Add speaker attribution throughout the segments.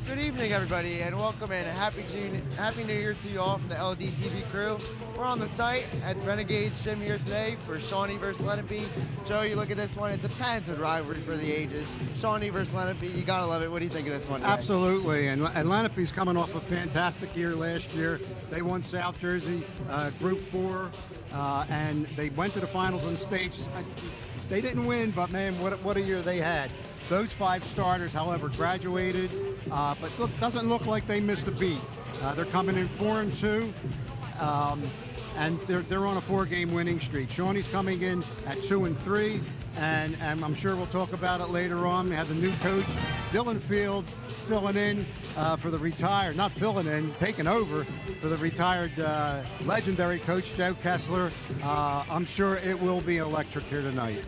Speaker 1: Good evening, everybody, and welcome in. Happy New Year to you all from the LDTV crew. We're on the site at Renegade's Gym here today for Shawnee versus Lenape. Joe, you look at this one, it's a patented rivalry for the ages. Shawnee versus Lenape, you gotta love it. What do you think of this one today?
Speaker 2: Absolutely, and Lenape's coming off a fantastic year last year. They won South Jersey Group 4, and they went to the finals on stage. They didn't win, but man, what a year they had. Those 5 starters, however, graduated, but doesn't look like they missed a beat. They're coming in 4-2, and they're on a 4-game winning streak. Shawnee's coming in at 2-3, and I'm sure we'll talk about it later on. We have the new coach, Dylan Fields, filling in for the retired, not filling in, taking over for the retired legendary coach, Joe Kessler. I'm sure it will be electric here tonight.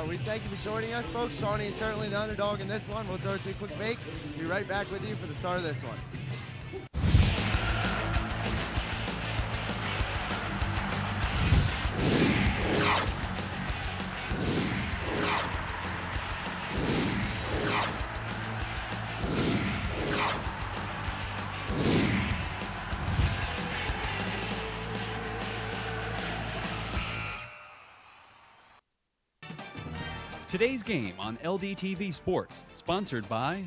Speaker 1: We thank you for joining us, folks. Shawnee is certainly the underdog in this one. We'll throw it to a quick break. Be right back with you for the start of this one.
Speaker 3: Today's game on LDTV Sports, sponsored by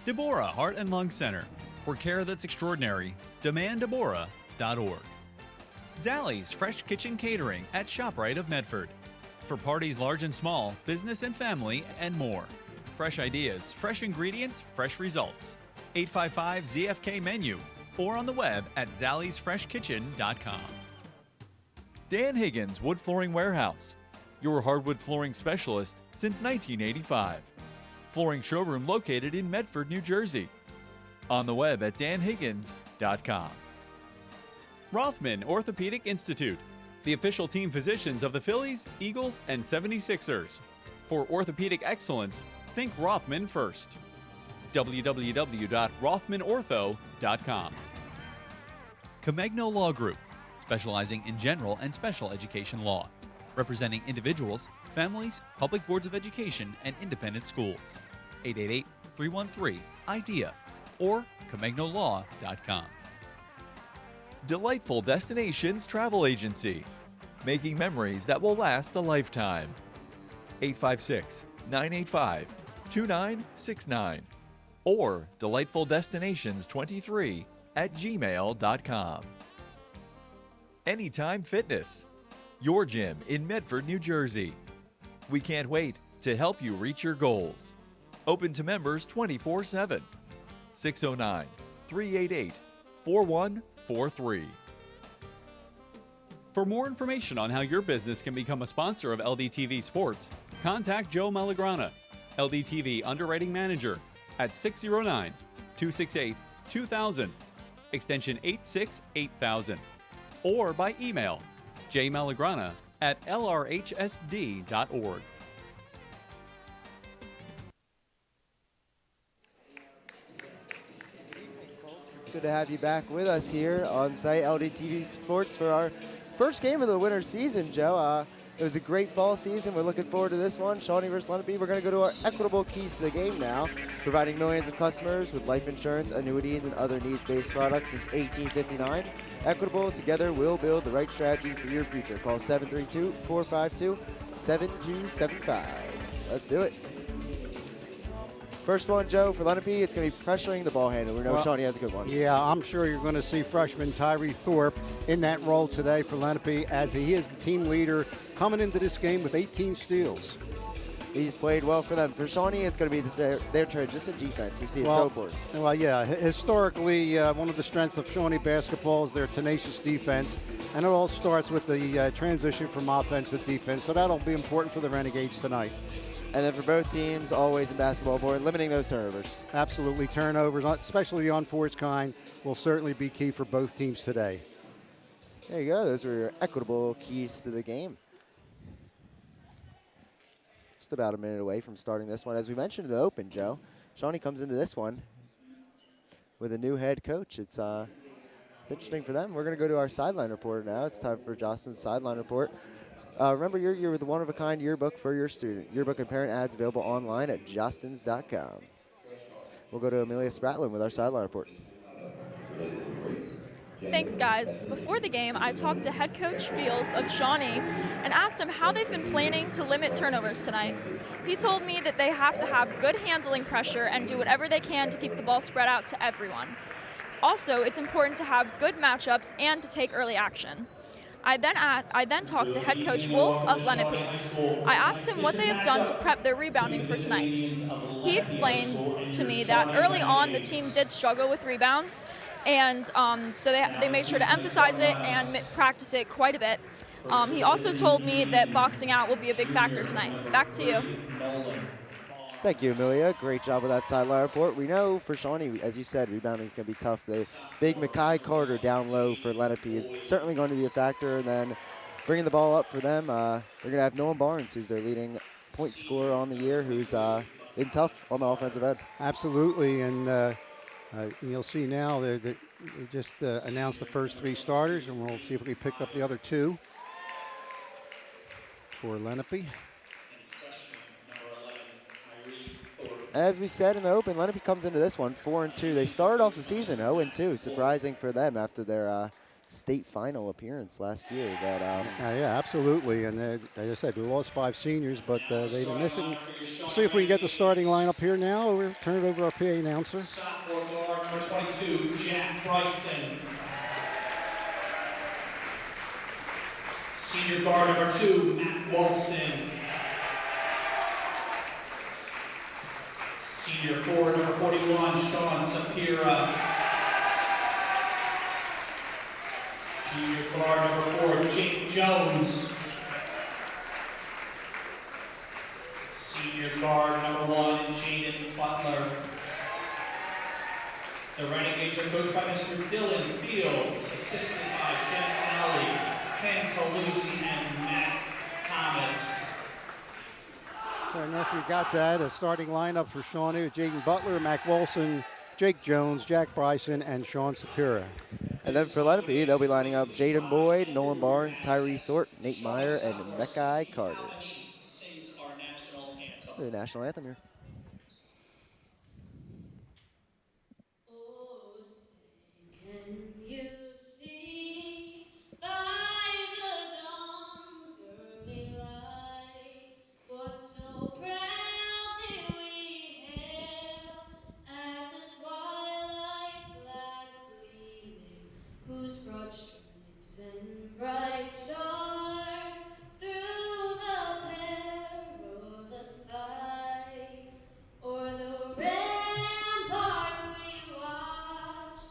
Speaker 3: Deborah Heart and Lung Center. For care that's extraordinary, demanddeborah.org. Zallie's Fresh Kitchen Catering at ShopRite of Medford. For parties large and small, business and family, and more. Fresh ideas, fresh ingredients, fresh results. 855-ZFK menu or on the web at zalliesfreshkitchen.com. Dan Higgins Wood Flooring Warehouse, your hardwood flooring specialist since 1985. Flooring showroom located in Medford, New Jersey. On the web at danhiggins.com. Rothman Orthopedic Institute, the official team physicians of the Phillies, Eagles, and 76ers. For orthopedic excellence, think Rothman first. www.rothmanortho.com. Comegno Law Group, specializing in general and special education law, representing individuals, families, public boards of education, and independent schools. 888-313-IDEA or ComegnoLaw.com. Delightful Destinations Travel Agency, making memories that will last a lifetime. 856-985-2969 or delightfuldestinations23@gmail.com. Anytime Fitness, your gym in Medford, New Jersey. We can't wait to help you reach your goals. Open to members 24/7. 609-388-4143. For more information on how your business can become a sponsor of LDTV Sports, contact Joe Malagrana, LDTV Underwriting Manager, at 609-268-2000, extension 868,000, or by email jmalagrana@lrhsd.org.
Speaker 1: It's good to have you back with us here on site LDTV Sports for our first game of the winter season, Joe. It was a great fall season. We're looking forward to this one, Shawnee versus Lenape. We're going to go to our equitable keys to the game now, providing millions of customers with life insurance, annuities, and other needs-based products since 1859. Equitable, together we'll build the right strategy for your future. Call 732-452-7275. Let's do it. First one, Joe, for Lenape, it's going to be pressuring the ball handler. We know Shawnee has a good one.
Speaker 2: Yeah, I'm sure you're going to see freshman Tyree Thorpe in that role today for Lenape, as he is the team leader coming into this game with 18 steals.
Speaker 1: He's played well for them. For Shawnee, it's going to be their transition defense. We see it so important.
Speaker 2: Well, yeah, historically, one of the strengths of Shawnee basketball is their tenacious defense, and it all starts with the transition from offense to defense, so that'll be important for the Renegades tonight.
Speaker 1: And then for both teams, always in basketball, board, limiting those turnovers.
Speaker 2: Absolutely. Turnovers, especially the unforced kind, will certainly be key for both teams today.
Speaker 1: There you go. Those are your equitable keys to the game. Just about a minute away from starting this one. As we mentioned in the open, Joe, Shawnee comes into this one with a new head coach. It's interesting for them. We're going to go to our sideline report now. It's time for Jocelyn's sideline report. Remember, you're the one-of-a-kind yearbook for your student. Yearbook and parent ads available online at jostens.com. we'll go to Amelia Spratlin with our sideline report.
Speaker 4: Thanks, guys. Before the game, I talked to head coach Fields of Shawnee and asked him how they've been planning to limit turnovers tonight. He told me that they have to have good handling pressure and do whatever they can to keep the ball spread out to everyone. Also, it's important to have good matchups and to take early action. I then talked to head coach Wolf of Lenape. I asked him what they have done to prep their rebounding for tonight. He explained to me that early on the team did struggle with rebounds, and so they made sure to emphasize it and practice it quite a bit. He also told me that boxing out will be a big factor tonight. Back to you.
Speaker 1: Thank you, Amelia. Great job with that sideline report. We know for Shawnee, as you said, rebounding is going to be tough. The big Mackay Carter down low for Lenape is certainly going to be a factor. And then bringing the ball up for them, they're going to have Nolan Barnes, who's their leading point scorer on the year, who's been tough on the offensive end.
Speaker 2: Absolutely, and you'll see now they just announced the first 3 starters, and we'll see if we can pick up the other 2 for Lenape.
Speaker 1: As we said in the open, Lenape comes into this one 4-2. They started off the season 0-2, surprising for them after their state final appearance last year. But
Speaker 2: yeah, absolutely. And as I said, we lost 5 seniors, but they didn't miss it. See if we can get the starting lineup here now. We'll turn it over to our PA announcer.
Speaker 5: Sophomore guard number 22, Jack Bryson. Senior guard number 2, Matt Wilson. Senior forward number 41, Sean Sapira. Junior guard number 4, Jake Jones. Senior guard number 1, Jaden Butler. The Renegades are coached by Mr. Dylan Fields, assisted by Jen Alley, Ken Calusi, and Matt Thomas.
Speaker 2: I don't know if you got that. A starting lineup for Shawnee with Jaden Butler, Mac Wilson, Jake Jones, Jack Bryson, and Sean Sapira.
Speaker 1: And then for Lenape, they'll be lining up Jaden Boyd, Nolan Barnes, Tyree Thorpe, Nate Meyer, and Mackay Carter. The national anthem here.
Speaker 6: Broad stripes and bright stars through the perilous fight, o'er the ramparts we watched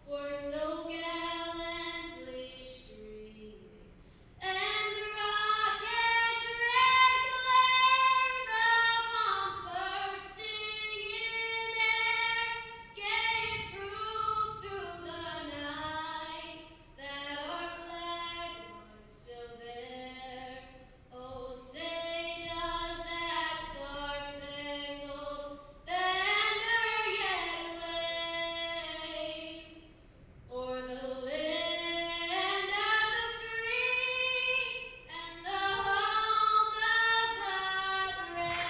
Speaker 6: were so gallantly streaming, and the rocket's red glare, the bombs bursting in air, gave proof through the night that our flag was still there. Oh, say does that star-spangled banner yet wave o'er the land of the free and the home of the brave?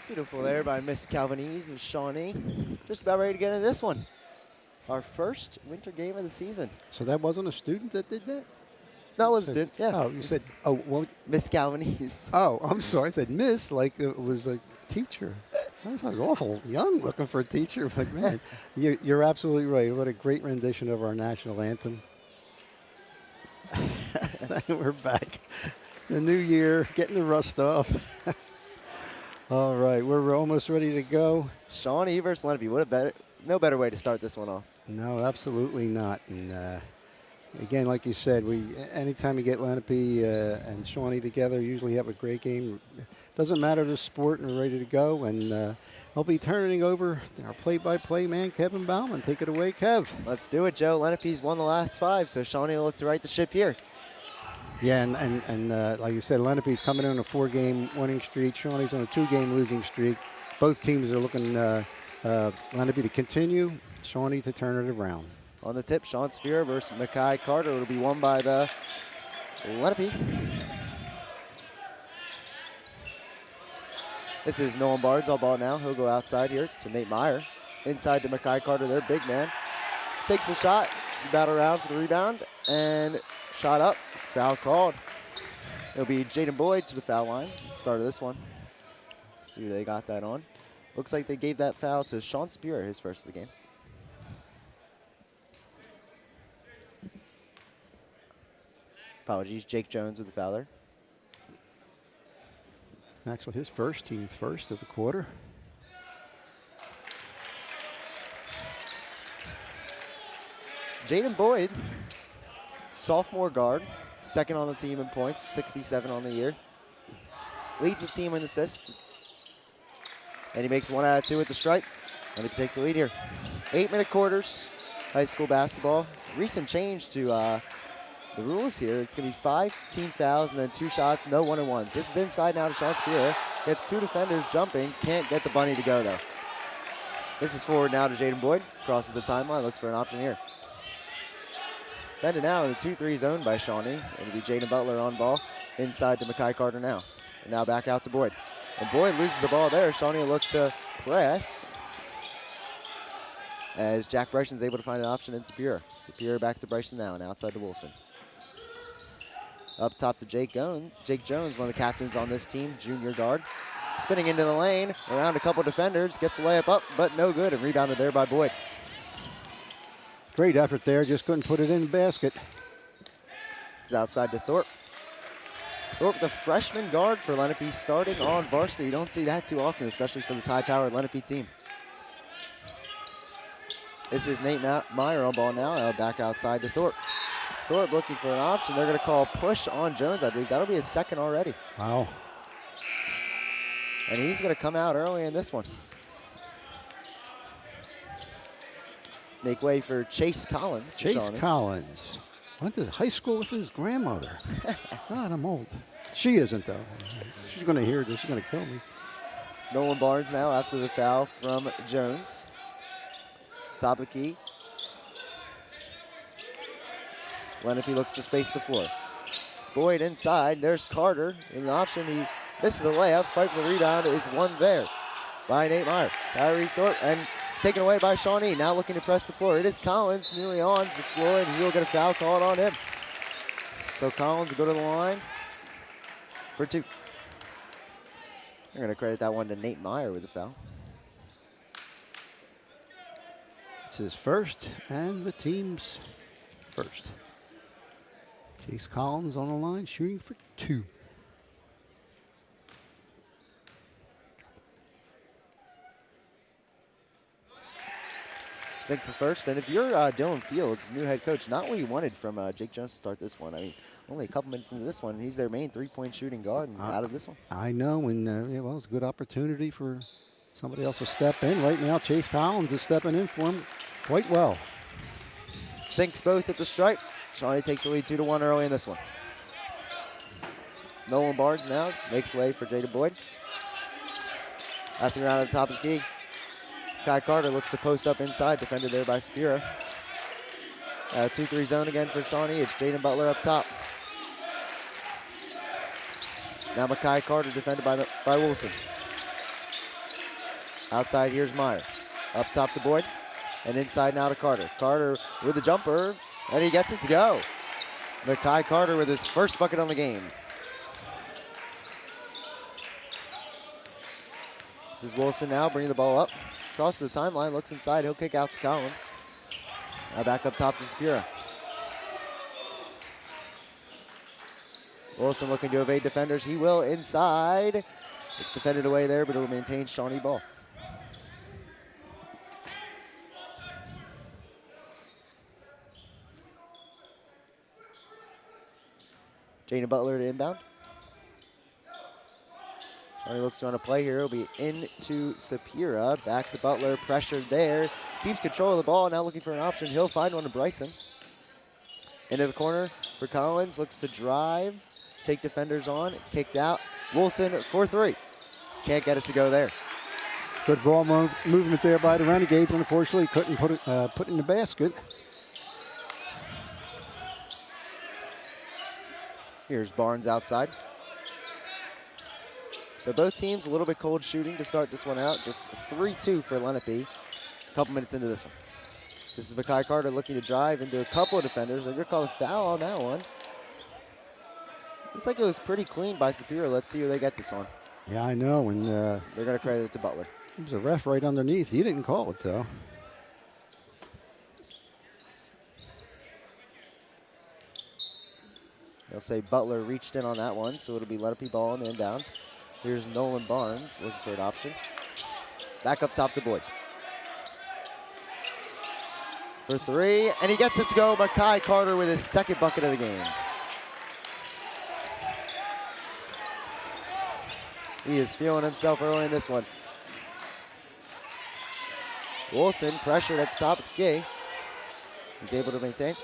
Speaker 1: Beautiful there by Miss Calvinese of Shawnee. Just about ready to get into this one. Our first winter game of the season.
Speaker 2: So that wasn't a student that did that?
Speaker 1: No, it was a student, yeah.
Speaker 2: Oh, you said, oh, what?
Speaker 1: Miss Calvinese.
Speaker 2: Oh, I'm sorry. I said miss, like it was a teacher. That sounds awful young looking for a teacher, but man, you're absolutely right. What a great rendition of our national anthem. We're back. The new year, getting the rust off. All right, we're almost ready to go.
Speaker 1: Shawnee versus Lenape. No better way to start this one off.
Speaker 2: No, absolutely not. And again, like you said, anytime you get Lenape and Shawnee together, usually have a great game. Doesn't matter the sport, and we're ready to go. And I'll be turning over our play-by-play man, Kevin Bauman. Take it away, Kev.
Speaker 1: Let's do it, Joe. Lenape's won the last 5, so Shawnee will look to right the ship here.
Speaker 2: Yeah, and like you said, Lenape's coming in on a 4-game winning streak. Shawnee's on a 2-game losing streak. Both teams are looking Lenape to continue, Shawnee to turn it around.
Speaker 1: On the tip, Sean Sphere versus Mackay Carter. It'll be won by the Lenape. This is Nolan Barnes on ball now. He'll go outside here to Nate Meyer. Inside to Makai Carter, their big man. Takes a shot, battle around for the rebound, and shot up, foul called. It'll be Jaden Boyd to the foul line, start of this one. See who they got that on. Looks like they gave that foul to Sean Spear, his first of the game. Apologies, Jake Jones with the foul there.
Speaker 2: Actually, his first, team first of the quarter.
Speaker 1: Jaden Boyd, sophomore guard, second on the team in points, 67 on the year. Leads the team in assists. And he makes 1 out of 2 with the stripe. And he takes the lead here. 8-minute quarters, high school basketball. Recent change to the rules here. It's going to be 5 team fouls and then 2 shots, no 1-and-1s. This is inside now to Sean Spear. Gets 2 defenders jumping. Can't get the bunny to go, though. This is forward now to Jaden Boyd. Crosses the timeline, looks for an option here. Defended now in the 2-3 zone by Shawnee. It'll be Jaden Butler on ball. Inside to Makai Carter now. And now back out to Boyd. And Boyd loses the ball there. Shawnee will look to press. As Jack Bryson's able to find an option in Superior. Superior back to Bryson now and outside to Wilson. Up top to Jake Jones. Jake Jones, one of the captains on this team, junior guard. Spinning into the lane, around a couple defenders, gets a layup up, but no good, and rebounded there by Boyd.
Speaker 2: Great effort there, just couldn't put it in the basket.
Speaker 1: He's outside to Thorpe. Thorpe, the freshman guard for Lenape, starting on varsity. You don't see that too often, especially for this high-powered Lenape team. This is Nate Meyer on ball now back outside to Thorpe. Thorpe looking for an option. They're going to call push on Jones, I believe. That'll be his second already.
Speaker 2: Wow.
Speaker 1: And he's going to come out early in this one. Make way for Chase Collins.
Speaker 2: Chase Collins. Went to high school with his grandmother. God, I'm old. She isn't, though. She's going to hear this. She's going to kill me.
Speaker 1: Nolan Barnes now after the foul from Jones. Top of the key. Lenape looks to space the floor. It's Boyd inside. There's Carter in the option. He misses the layup. Fight for the rebound is won there by Nate Meyer. Tyree Thorpe and taken away by Shawnee. Now looking to press the floor. It is Collins nearly on the floor, and he'll get a foul called on him. So Collins will go to the line for 2. They're going to credit that one to Nate Meyer with the foul.
Speaker 2: It's his first and the team's first. Chase Collins on the line, shooting for 2.
Speaker 1: Sinks the first, and if you're Dylan Fields, new head coach, not what you wanted from Jake Jones to start this one. I mean, only a couple minutes into this one, and he's their main 3-point shooting guard out of this one.
Speaker 2: I know, and yeah, well, it's a good opportunity for somebody else to step in. Right now, Chase Collins is stepping in for him quite well.
Speaker 1: Sinks both at the stripe. Shawnee takes the lead 2-1 early in this one. It's Nolan Barnes now, makes way for Jaden Boyd. Passing around at the top of the key. Kai Carter looks to post up inside, defended there by Spira. 2-3 zone again for Shawnee. It's Jaden Butler up top. Now Makai Carter defended by Wilson. Outside, here's Meyer. Up top to Boyd. And inside now to Carter. Carter with the jumper, and he gets it to go. Makai Carter with his first bucket on the game. This is Wilson now bringing the ball up. Crosses the timeline, looks inside, he'll kick out to Collins. Now back up top to Spira. Wilson looking to evade defenders. He will inside. It's defended away there, but it will maintain Shawnee ball. Jaden Butler to inbound. Shawnee looks to run a play here. It'll be into Sapira. Back to Butler. Pressured there. Keeps control of the ball. Now looking for an option. He'll find one to Bryson. Into the corner for Collins. Looks to drive. Take defenders on. Kicked out. Wilson for 3. Can't get it to go there.
Speaker 2: Good ball movement there by the Renegades. Unfortunately, couldn't put it in the basket.
Speaker 1: Here's Barnes outside. So both teams a little bit cold shooting to start this one out. Just 3-2 for Lenape. A couple minutes into this one. This is Makai Carter looking to drive into a couple of defenders. They're going to call a foul on that one. Looks like it was pretty clean by Superior. Let's see who they get this on.
Speaker 2: Yeah, I know. And
Speaker 1: they're going to credit it to Butler.
Speaker 2: there's a ref right underneath. He didn't call it, though.
Speaker 1: They'll say Butler reached in on that one, so it'll be Lenape ball on the inbound. Here's Nolan Barnes looking for an option. Back up top to Boyd. For three, and he gets it to go. Makai Carter with his second bucket of the game. He is feeling himself early in this one. Wilson pressured at the top of the key. He's able to maintain.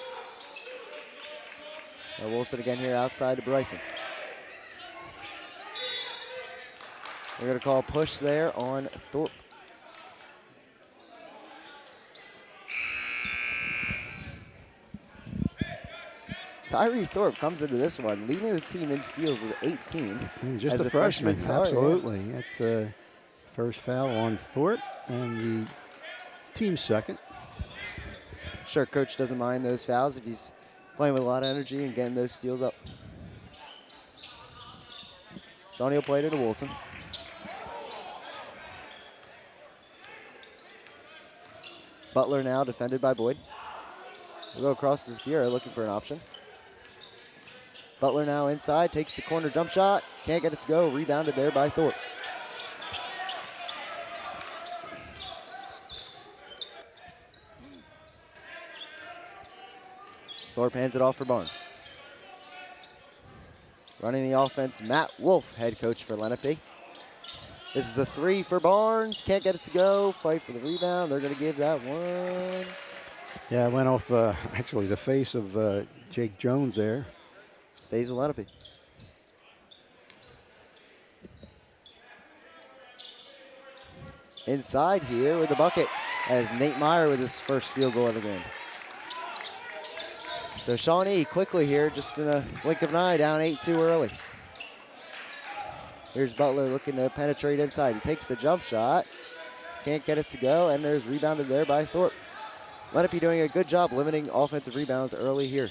Speaker 1: Now Wilson again here outside to Bryson. We're going to call a push there on Thorpe. Tyree Thorpe comes into this one, leading the team in steals with 18.
Speaker 2: And just
Speaker 1: as
Speaker 2: a freshman,
Speaker 1: guard,
Speaker 2: absolutely. Yeah. That's a first foul on Thorpe and the team's second.
Speaker 1: Sure, coach doesn't mind those fouls if he's playing with a lot of energy and getting those steals up. Shawnee will play it to Wilson. Butler now defended by Boyd. We'll go across to Bureau looking for an option. Butler now inside, takes the corner jump shot. Can't get it to go, rebounded there by Thorpe. Thorpe hands it off for Barnes. Running the offense, Matt Wolf, head coach for Lenape. This is a three for Barnes. Can't get it to go. Fight for the rebound. They're going to give that one.
Speaker 2: Yeah, it went off actually the face of Jake Jones there.
Speaker 1: Stays with Lenape. Inside here with the bucket as Nate Meyer with his first field goal of the game. So Shawnee quickly here, just in a blink of an eye, down 8-2 early. Here's Butler looking to penetrate inside. He takes the jump shot. Can't get it to go, and there's rebounded there by Thorpe. Lenape doing a good job limiting offensive rebounds early here.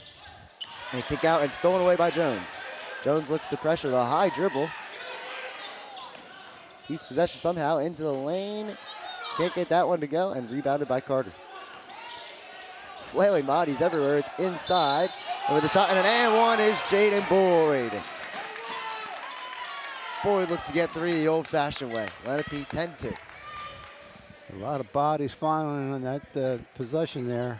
Speaker 1: And kick out and stolen away by Jones. Jones looks to pressure the high dribble. Keeps possession somehow into the lane. Can't get that one to go, and rebounded by Carter. Flailing bodies everywhere. It's inside. And with the shot and an and one is Jaden Boyd. Boyd looks to get three the old-fashioned way. Lenape 10-2.
Speaker 2: A lot of bodies flying on that possession there.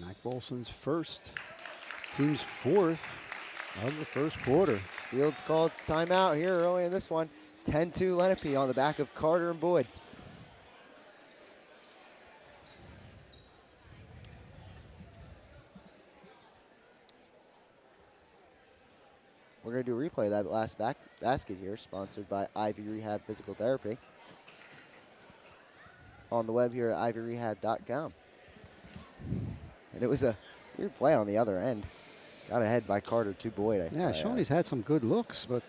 Speaker 2: Mac Bolson's first, team's fourth of the first quarter.
Speaker 1: Fields called its timeout here early in this one. 10-2 Lenape on the back of Carter and Boyd. We're going to do a replay of that last basket here, sponsored by Ivy Rehab Physical Therapy. On the web here at ivyrehab.com. And it was a weird play on the other end. Got ahead by Carter to Boyd.
Speaker 2: Yeah, Shawnee's had some good looks, but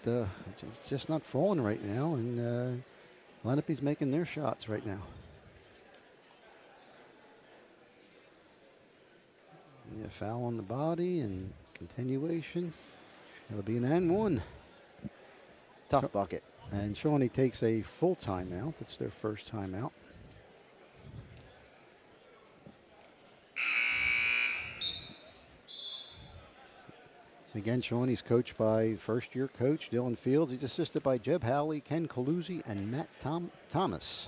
Speaker 2: just not falling right now. And Lenape's making their shots right now. Yeah, foul on the body and continuation. It'll be an and one.
Speaker 1: Tough bucket.
Speaker 2: And Shawnee takes a full timeout. That's their first timeout. Again, Shawnee's coached by first-year coach Dylan Fields. He's assisted by Jeb Howley, Ken Calusi, and Matt Thomas.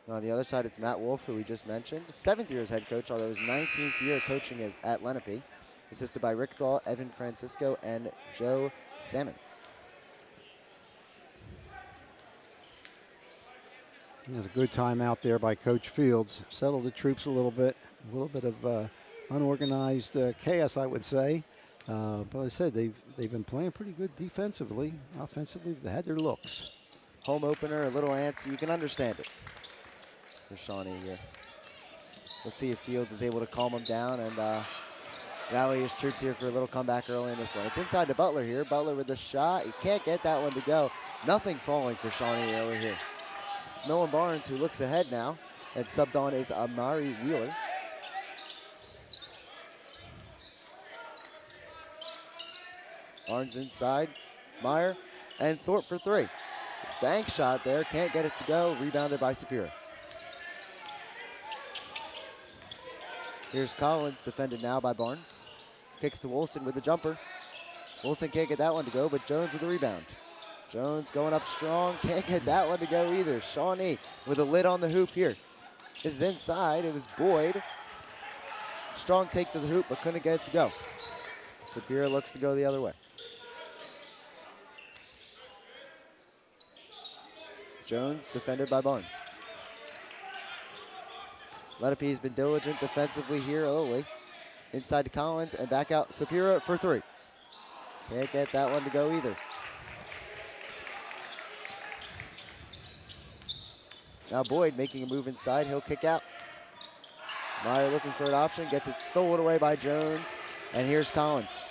Speaker 1: And on the other side, it's Matt Wolf, who we just mentioned. 7th year as head coach, although his 19th year coaching at Lenape. Assisted by Rick Thaw, Evan Francisco, and Joe Sammons.
Speaker 2: There's a good timeout there by Coach Fields. Settled the troops a little bit of unorganized chaos, I would say. But I said they've been playing pretty good defensively. Offensively, they had their looks.
Speaker 1: Home opener, a little antsy. You can understand it for Shawnee here. We'll see if Fields is able to calm him down and rally his troops here for a little comeback early in this one. It's inside to Butler here. Butler with the shot. He can't get that one to go. Nothing falling for Shawnee early here. It's Nolan Barnes who looks ahead now. And subbed on is Amari Wheeler. Barnes inside. Meyer and Thorpe for three. Bank shot there. Can't get it to go. Rebounded by Sapira. Here's Collins, defended now by Barnes. Kicks to Wilson with the jumper. Wilson can't get that one to go, but Jones with the rebound. Jones going up strong, can't get that one to go either. Shawnee with a lid on the hoop here. This is inside, it was Boyd. Strong take to the hoop, but couldn't get it to go. Sapira looks to go the other way. Jones defended by Barnes. Lenape's been diligent defensively here early. Inside to Collins and back out Sapira for three. Can't get that one to go either. Now Boyd making a move inside, he'll kick out. Meyer looking for an option, gets it stolen away by Jones. And here's Collins.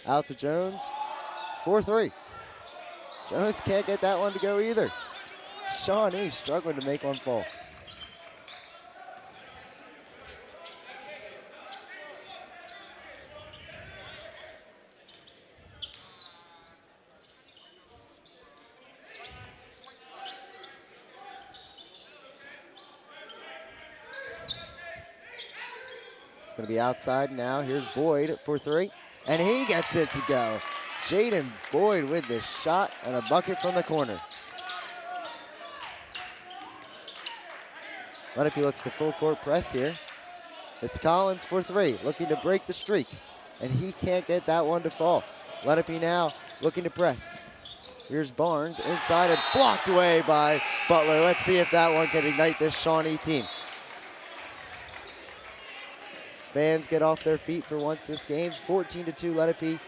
Speaker 1: Out to Jones, 4-3. Jones can't get that one to go either. Shawnee struggling to make one fall. Going to be outside now. Here's Boyd for three, and he gets it to go. Jaden Boyd with the shot and a bucket from the corner. Lenape looks to full court press here. It's Collins for three, looking to break the streak, and he can't get that one to fall. Lenape now looking to press. Here's Barnes inside and blocked away by Butler. Let's see if that one can ignite this Shawnee team. Fans get off their feet for once this game. 14-2 Lenape.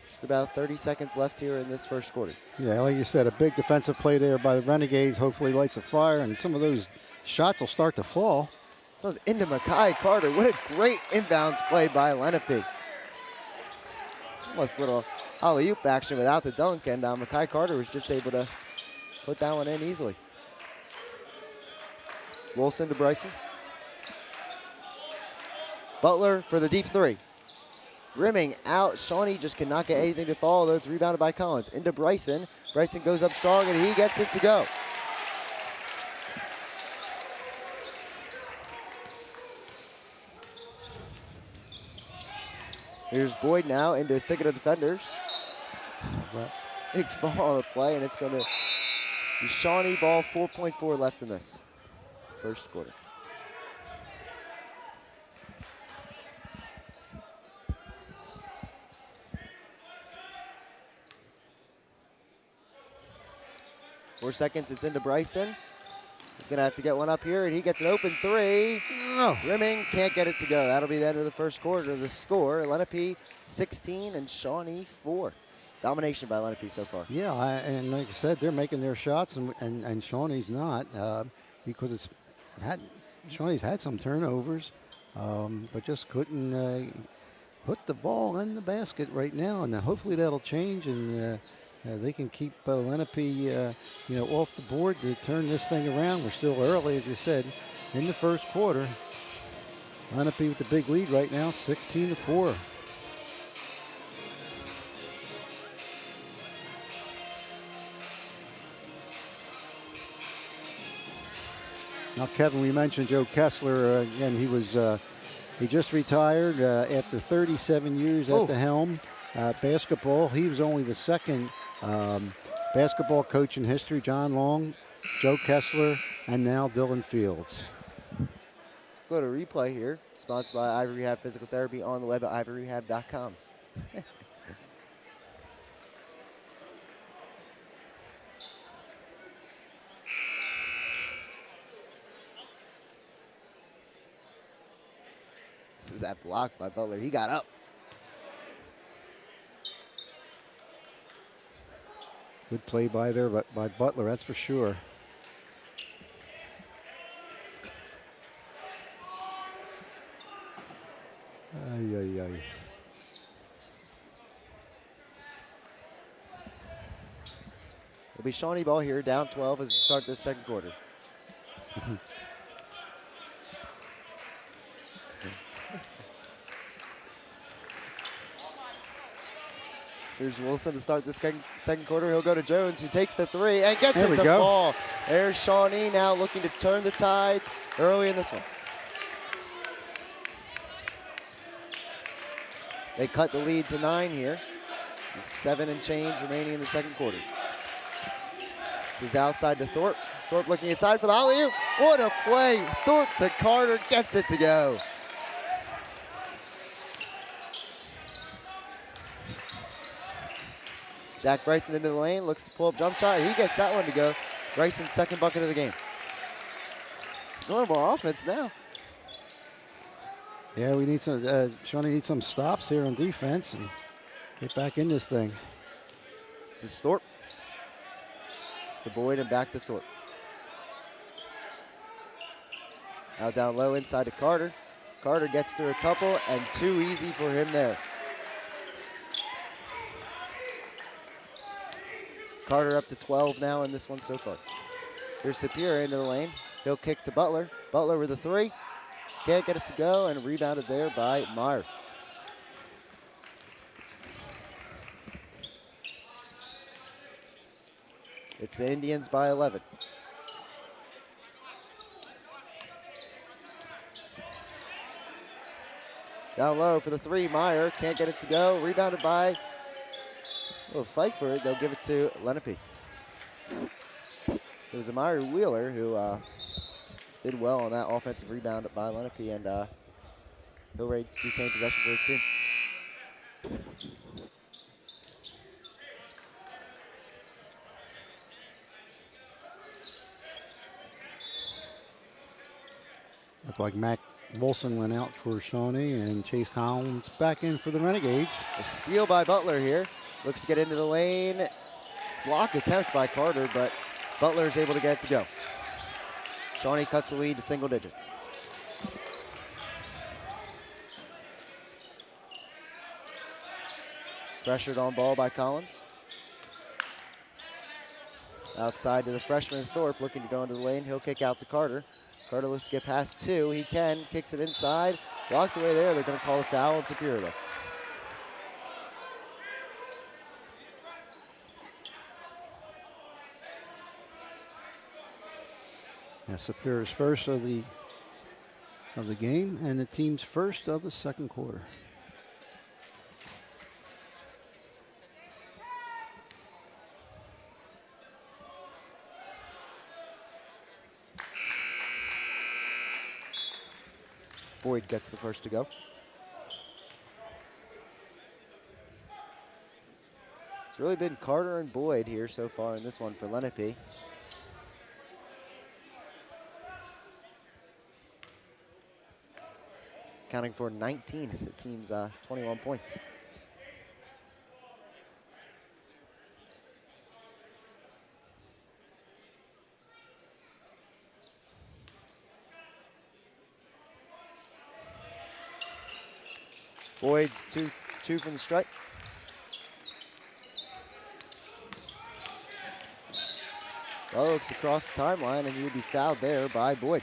Speaker 1: Just about 30 seconds left here in this first quarter.
Speaker 2: Yeah, like you said, a big defensive play there by the Renegades. Hopefully lights a fire, and some of those shots will start to fall.
Speaker 1: So it's into Makai Carter. What a great inbounds play by Lenape. Almost a little alley-oop action without the dunk, and Makai Carter was just able to put that one in easily. Wilson to Bryson. Butler for the deep three. Rimming out. Shawnee just cannot get anything to fall, though it's rebounded by Collins. Into Bryson. Bryson goes up strong, and he gets it to go. Here's Boyd now into a thicket of defenders. Big fall on the play, and it's going to be Shawnee ball. 4.4 left in this first quarter. Four seconds, it's into Bryson. He's gonna have to get one up here, and he gets an open three.
Speaker 2: No.
Speaker 1: Rimming can't get it to go. That'll be the end of the first quarter. The score, Lenape 16 and Shawnee 4. Domination by Lenape so far.
Speaker 2: Yeah, and like I said, they're making their shots, and Shawnee's not, because Shawnee's had some turnovers, but just couldn't put the ball in the basket right now, and hopefully that'll change, and they can keep Lenape, off the board to turn this thing around. We're still early, as you said, in the first quarter. Lenape with the big lead right now, 16-4. Now, Kevin, we mentioned Joe Kessler. Again, he just retired after 37 years at the helm. Basketball, he was only the second basketball coach in history. John Long, Joe Kessler, and now Dylan Fields.
Speaker 1: Go to replay here, sponsored by Ivory Rehab Physical Therapy on the web at ivoryrehab.com. This is that block by Butler. He got up.
Speaker 2: Good play by Butler, that's for sure. Ay, ay, ay.
Speaker 1: It'll be Shawnee ball here, down 12 as we start this second quarter. Here's Wilson to start this second quarter. He'll go to Jones, who takes the three and gets it to fall. There's Shawnee now looking to turn the tides early in this one. They cut the lead to 9 here. 7 and change remaining in the second quarter. This is outside to Thorpe. Thorpe looking inside for the alley-oop. What a play. Thorpe to Carter, gets it to go. Jack Bryson into the lane, looks to pull up jump shot. He gets that one to go. Bryson's second bucket of the game. Going more offense now.
Speaker 2: Yeah, we need some, Shawnee needs some stops here on defense and get back in this thing.
Speaker 1: This is Thorpe. It's to Boyd and back to Thorpe. Now down low inside to Carter. Carter gets through a couple and too easy for him there. Carter up to 12 now in this one so far. Here's Sapir into the lane. He'll kick to Butler. Butler with a three. Can't get it to go, and rebounded there by Meyer. It's the Indians by 11. Down low for the three, Meyer. Can't get it to go. Rebounded by, we'll fight for it. They'll give it to Lenape. It was a Meyer Wheeler who did well on that offensive rebound by Lenape, and he'll retain possession for his team.
Speaker 2: Looked like Mac Wilson went out for Shawnee, and Chase Collins back in for the Renegades.
Speaker 1: A steal by Butler here. Looks to get into the lane. Block attempt by Carter, but Butler is able to get it to go. Shawnee cuts the lead to single digits. Pressured on ball by Collins. Outside to the freshman Thorpe, looking to go into the lane. He'll kick out to Carter. Carter looks to get past two. He can, kicks it inside. Blocked away there. They're going to call the foul on Superior though.
Speaker 2: Yeah, Superior's first of the game, and the team's first of the second quarter.
Speaker 1: Boyd gets the first to go. It's really been Carter and Boyd here so far in this one for Lenape. Accounting for 19 of the team's 21 points. Boyd's two from the stripe. Well, looks across the timeline, and he would be fouled there by Boyd.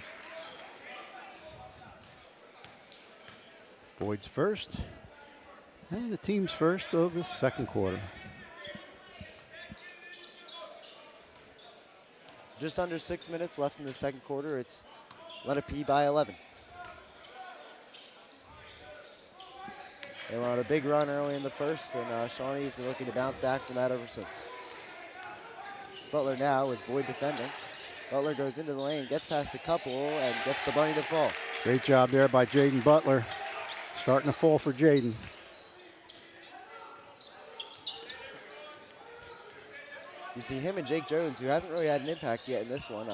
Speaker 2: Boyd's first, and the team's first of the second quarter.
Speaker 1: Just under 6 minutes left in the second quarter. It's Lenape by 11. They were on a big run early in the first, and Shawnee's been looking to bounce back from that ever since. It's Butler now with Boyd defending. Butler goes into the lane, gets past a couple, and gets the bunny to fall.
Speaker 2: Great job there by Jaden Butler. Starting to fall for Jaden.
Speaker 1: You see him and Jake Jones, who hasn't really had an impact yet in this one.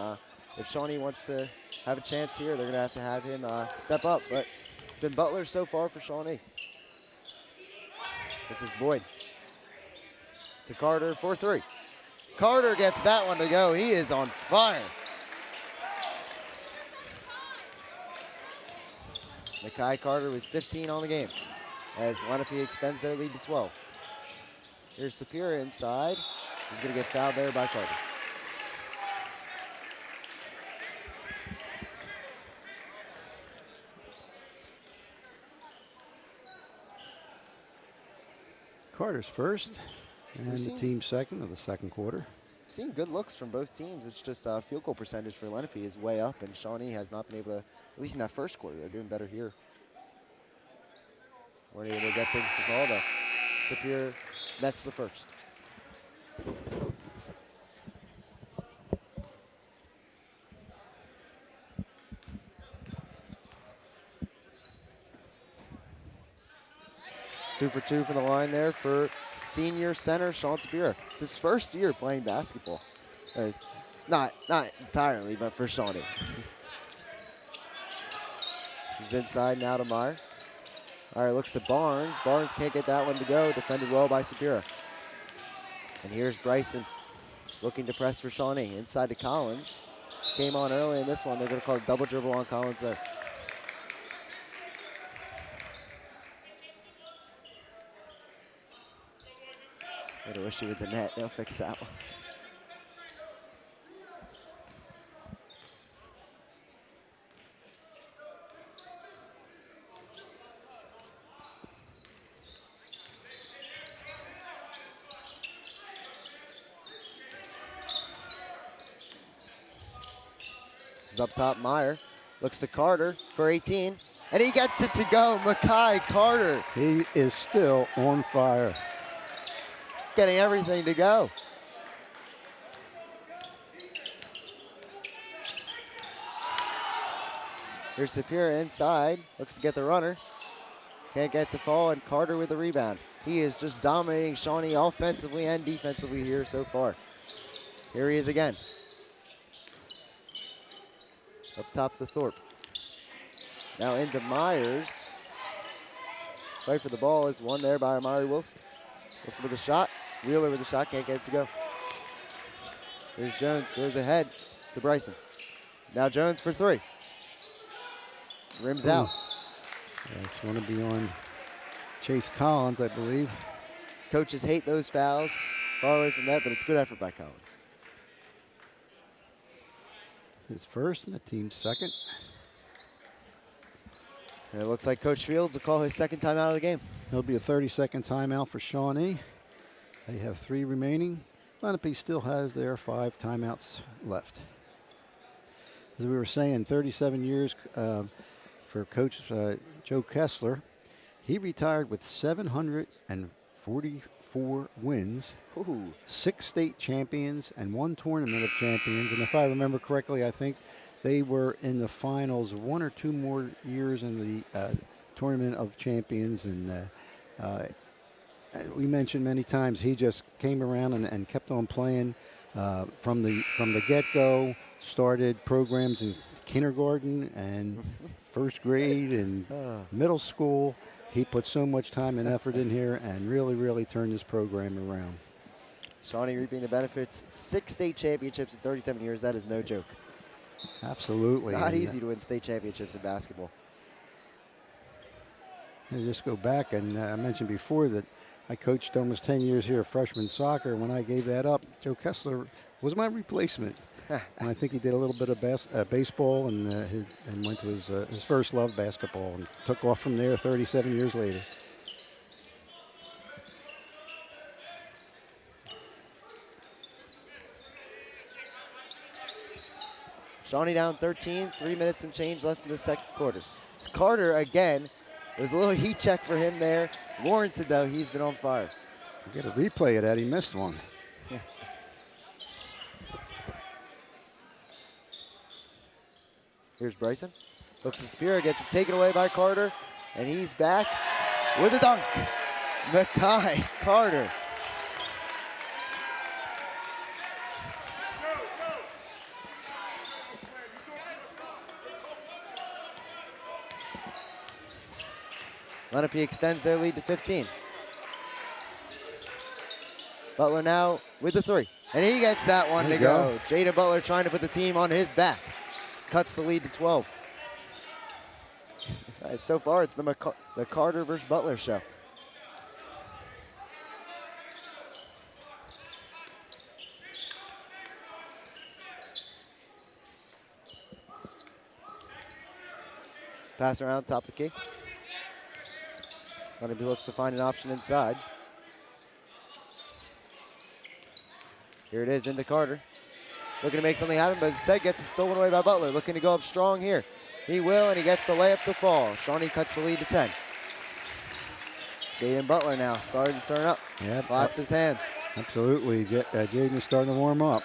Speaker 1: If Shawnee wants to have a chance here, they're going to have him step up. But it's been Butler so far for Shawnee. This is Boyd to Carter for three. Carter gets that one to go. He is on fire. Mackay Carter with 15 on the game as Lenape extends their lead to 12. Here's Sapira inside. He's going to get fouled there by Carter.
Speaker 2: Carter's first, and the team second of the second quarter.
Speaker 1: Seen good looks from both teams. It's just field goal percentage for Lenape is way up, and Shawnee has not been able to, at least in that first quarter, they're doing better here. Weren't able to get things to fall though. Sapir nets the first. Two for two from the line there for senior center Sean Sapira. It's his first year playing basketball. Not entirely, but for Shawnee. He's inside now to Meyer. All right, looks to Barnes. Barnes can't get that one to go. Defended well by Sapira. And here's Bryson looking to press for Shawnee. Inside to Collins. Came on early in this one. They're going to call a double dribble on Collins there. Little issue with the net. They'll fix that one. This is up top, Meyer. Looks to Carter for 18, and he gets it to go. Mackay Carter.
Speaker 2: He is still on fire.
Speaker 1: Getting everything to go. Here's Sapira inside. Looks to get the runner. Can't get to fall, and Carter with the rebound. He is just dominating Shawnee offensively and defensively here so far. Here he is again. Up top to Thorpe. Now into Myers. Fight for the ball is won there by Amari Wilson. Wilson with a shot. Wheeler with a shot, can't get it to go. Here's Jones, goes ahead to Bryson. Now Jones for three. Rims out.
Speaker 2: That's going to be on Chase Collins, I believe.
Speaker 1: Coaches hate those fouls. Far away from that, but it's good effort by Collins.
Speaker 2: His first and the team's second.
Speaker 1: And it looks like Coach Fields will call his second timeout of the game.
Speaker 2: There'll be a 30-second timeout for Shawnee. They have 3 remaining. Lenape still has their 5 timeouts left. As we were saying, 37 years for Coach Joe Kessler. He retired with 744 wins, 6 state champions, and 1 tournament of champions. And if I remember correctly, I think they were in the finals 1 or 2 more years in the tournament of champions. And we mentioned many times he just came around and kept on playing from the get-go. Started programs in kindergarten and first grade and middle school. He put so much time and effort in here and really turned his program around.
Speaker 1: Shawnee reaping the benefits. 6 state championships in 37 years. That is no joke.
Speaker 2: Absolutely.
Speaker 1: Not easy to win state championships in basketball.
Speaker 2: I just go back, and I mentioned before that I coached almost 10 years here of freshman soccer. When I gave that up, Joe Kessler was my replacement. And I think he did a little bit of baseball and went to his first love, basketball, and took off from there 37 years later.
Speaker 1: Shawnee down 13, 3 minutes and change left in the second quarter. It's Carter again. It was a little heat check for him there. Warranted though, he's been on fire.
Speaker 2: We'll get a replay of that, he missed one.
Speaker 1: Here's Bryson. Looks to Spira, gets it taken away by Carter, and he's back with a dunk. Mackay Carter. Lenape extends their lead to 15. Butler now with the 3. And he gets that one to go. Jaden Butler trying to put the team on his back. Cuts the lead to 12. So far, it's the Carter versus Butler show. Pass around, top of the key. Lenape looks to find an option inside. Here it is into Carter. Looking to make something happen, but instead gets it stolen away by Butler. Looking to go up strong here. He will, and he gets the layup to fall. Shawnee cuts the lead to 10. Jaden Butler now starting to turn up.
Speaker 2: Yeah,
Speaker 1: Claps his hand.
Speaker 2: Absolutely. Jaden's starting to warm up.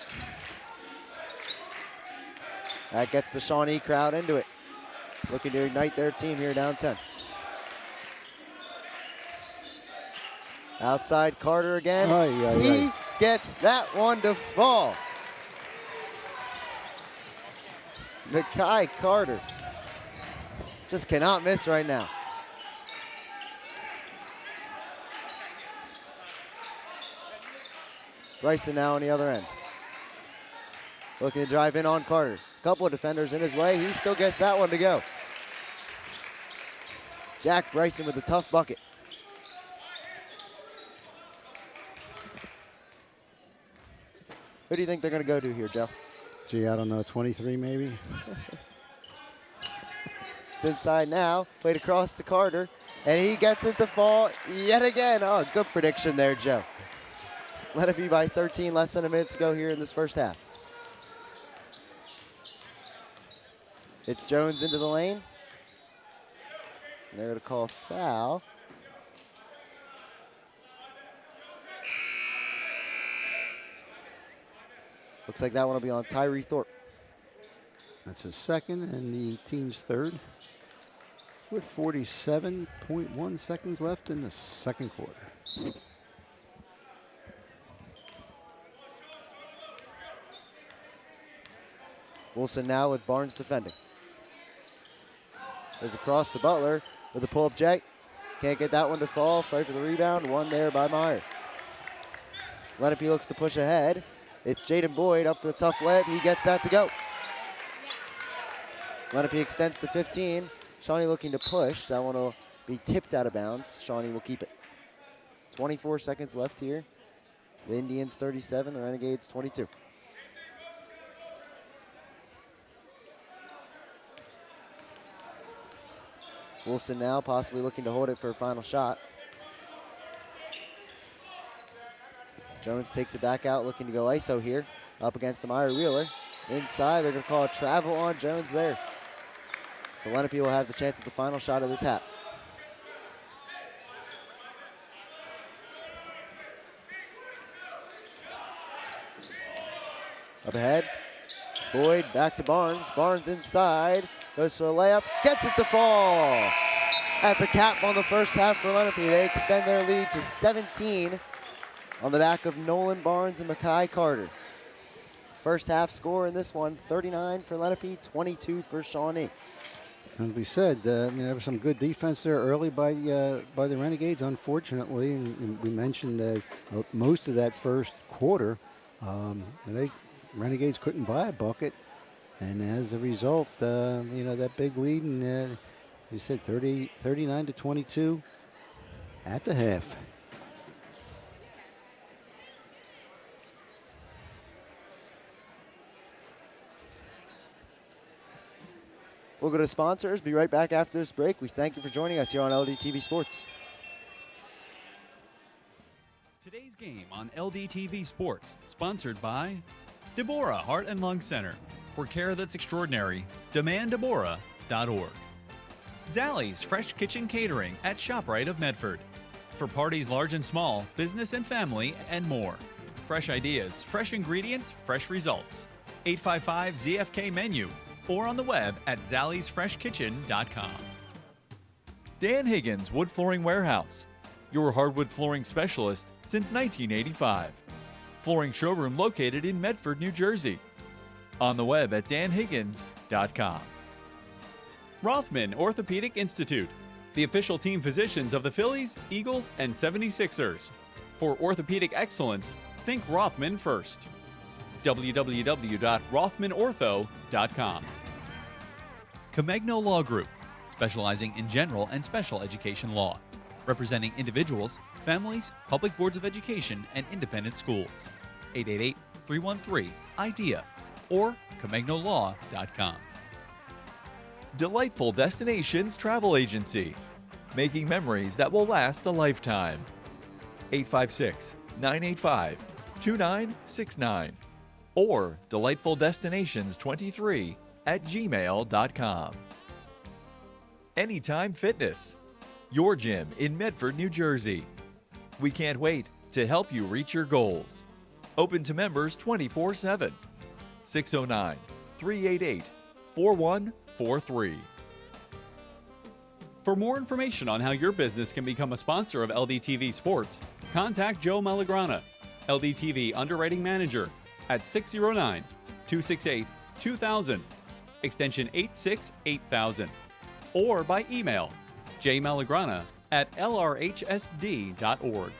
Speaker 1: That gets the Shawnee crowd into it. Looking to ignite their team here down 10. Outside Carter again. He gets that one to fall. Makai Carter just cannot miss right now. Bryson now on the other end. Looking to drive in on Carter. Couple of defenders in his way. He still gets that one to go. Jack Bryson with a tough bucket. Who do you think they're going to go to here, Joe?
Speaker 2: Gee, I don't know, 23 maybe?
Speaker 1: It's inside now. Played across to Carter. And he gets it to fall yet again. Oh, good prediction there, Joe. Let it be by 13, less than a minute to go here in this first half. It's Jones into the lane. And they're going to call a foul. Looks like that one will be on Tyree Thorpe.
Speaker 2: That's his second and the team's third, with 47.1 seconds left in the second quarter.
Speaker 1: Wilson now with Barnes defending. There's a cross to Butler with a pull-up J. Can't get that one to fall. Fight for the rebound. One there by Meyer. Lenape looks to push ahead. It's Jaden Boyd up for the tough layup. He gets that to go. Lenape extends to 15. Shawnee looking to push. That one will be tipped out of bounds. Shawnee will keep it. 24 seconds left here. The Indians 37, the Renegades 22. Wilson now possibly looking to hold it for a final shot. Jones takes it back out, looking to go ISO here. Up against the Meyer Wheeler. Inside, they're going to call a travel on Jones there. So Lenape will have the chance at the final shot of this half. Up ahead. Boyd back to Barnes. Barnes inside. Goes for a layup. Gets it to fall. That's a cap on the first half for Lenape. They extend their lead to 17 on the back of Nolan Barnes and Makai Carter. First half score in this one, 39 for Lenape, 22 for Shawnee.
Speaker 2: As we said, there was some good defense there early by the Renegades, unfortunately. And we mentioned most of that first quarter, Renegades couldn't buy a bucket. And as a result, that big lead, and you said 39 to 22 at the half.
Speaker 1: We'll go to sponsors. Be right back after this break. We thank you for joining us here on LDTV Sports.
Speaker 3: Today's game on LDTV Sports, sponsored by Deborah Heart and Lung Center. For care that's extraordinary, demanddeborah.org. Zallie's Fresh Kitchen Catering at ShopRite of Medford. For parties large and small, business and family, and more. Fresh ideas, fresh ingredients, fresh results. 855-ZFK menu or on the web at zalliesfreshkitchen.com. Dan Higgins Wood Flooring Warehouse, your hardwood flooring specialist since 1985. Flooring showroom located in Medford, New Jersey. On the web at danhiggins.com. Rothman Orthopedic Institute, the official team physicians of the Phillies, Eagles, and 76ers. For orthopedic excellence, think Rothman first. www.rothmanortho.com. Comegno Law Group, specializing in general and special education law, representing individuals, families, public boards of education, and independent schools. 888-313-IDEA or ComegnoLaw.com.
Speaker 7: Delightful Destinations Travel Agency, making memories that will last a lifetime. 856-985-2969 or delightfuldestinations23@gmail.com. Anytime Fitness, your gym in Medford, New Jersey. We can't wait to help you reach your goals. Open to members 24/7. 609-388-4143.
Speaker 3: For more information on how your business can become a sponsor of LDTV Sports, contact Joe Malagrana, LDTV Underwriting Manager, at 609-268-2000, extension 868,000, or by email jmalagrana@lrhsd.org.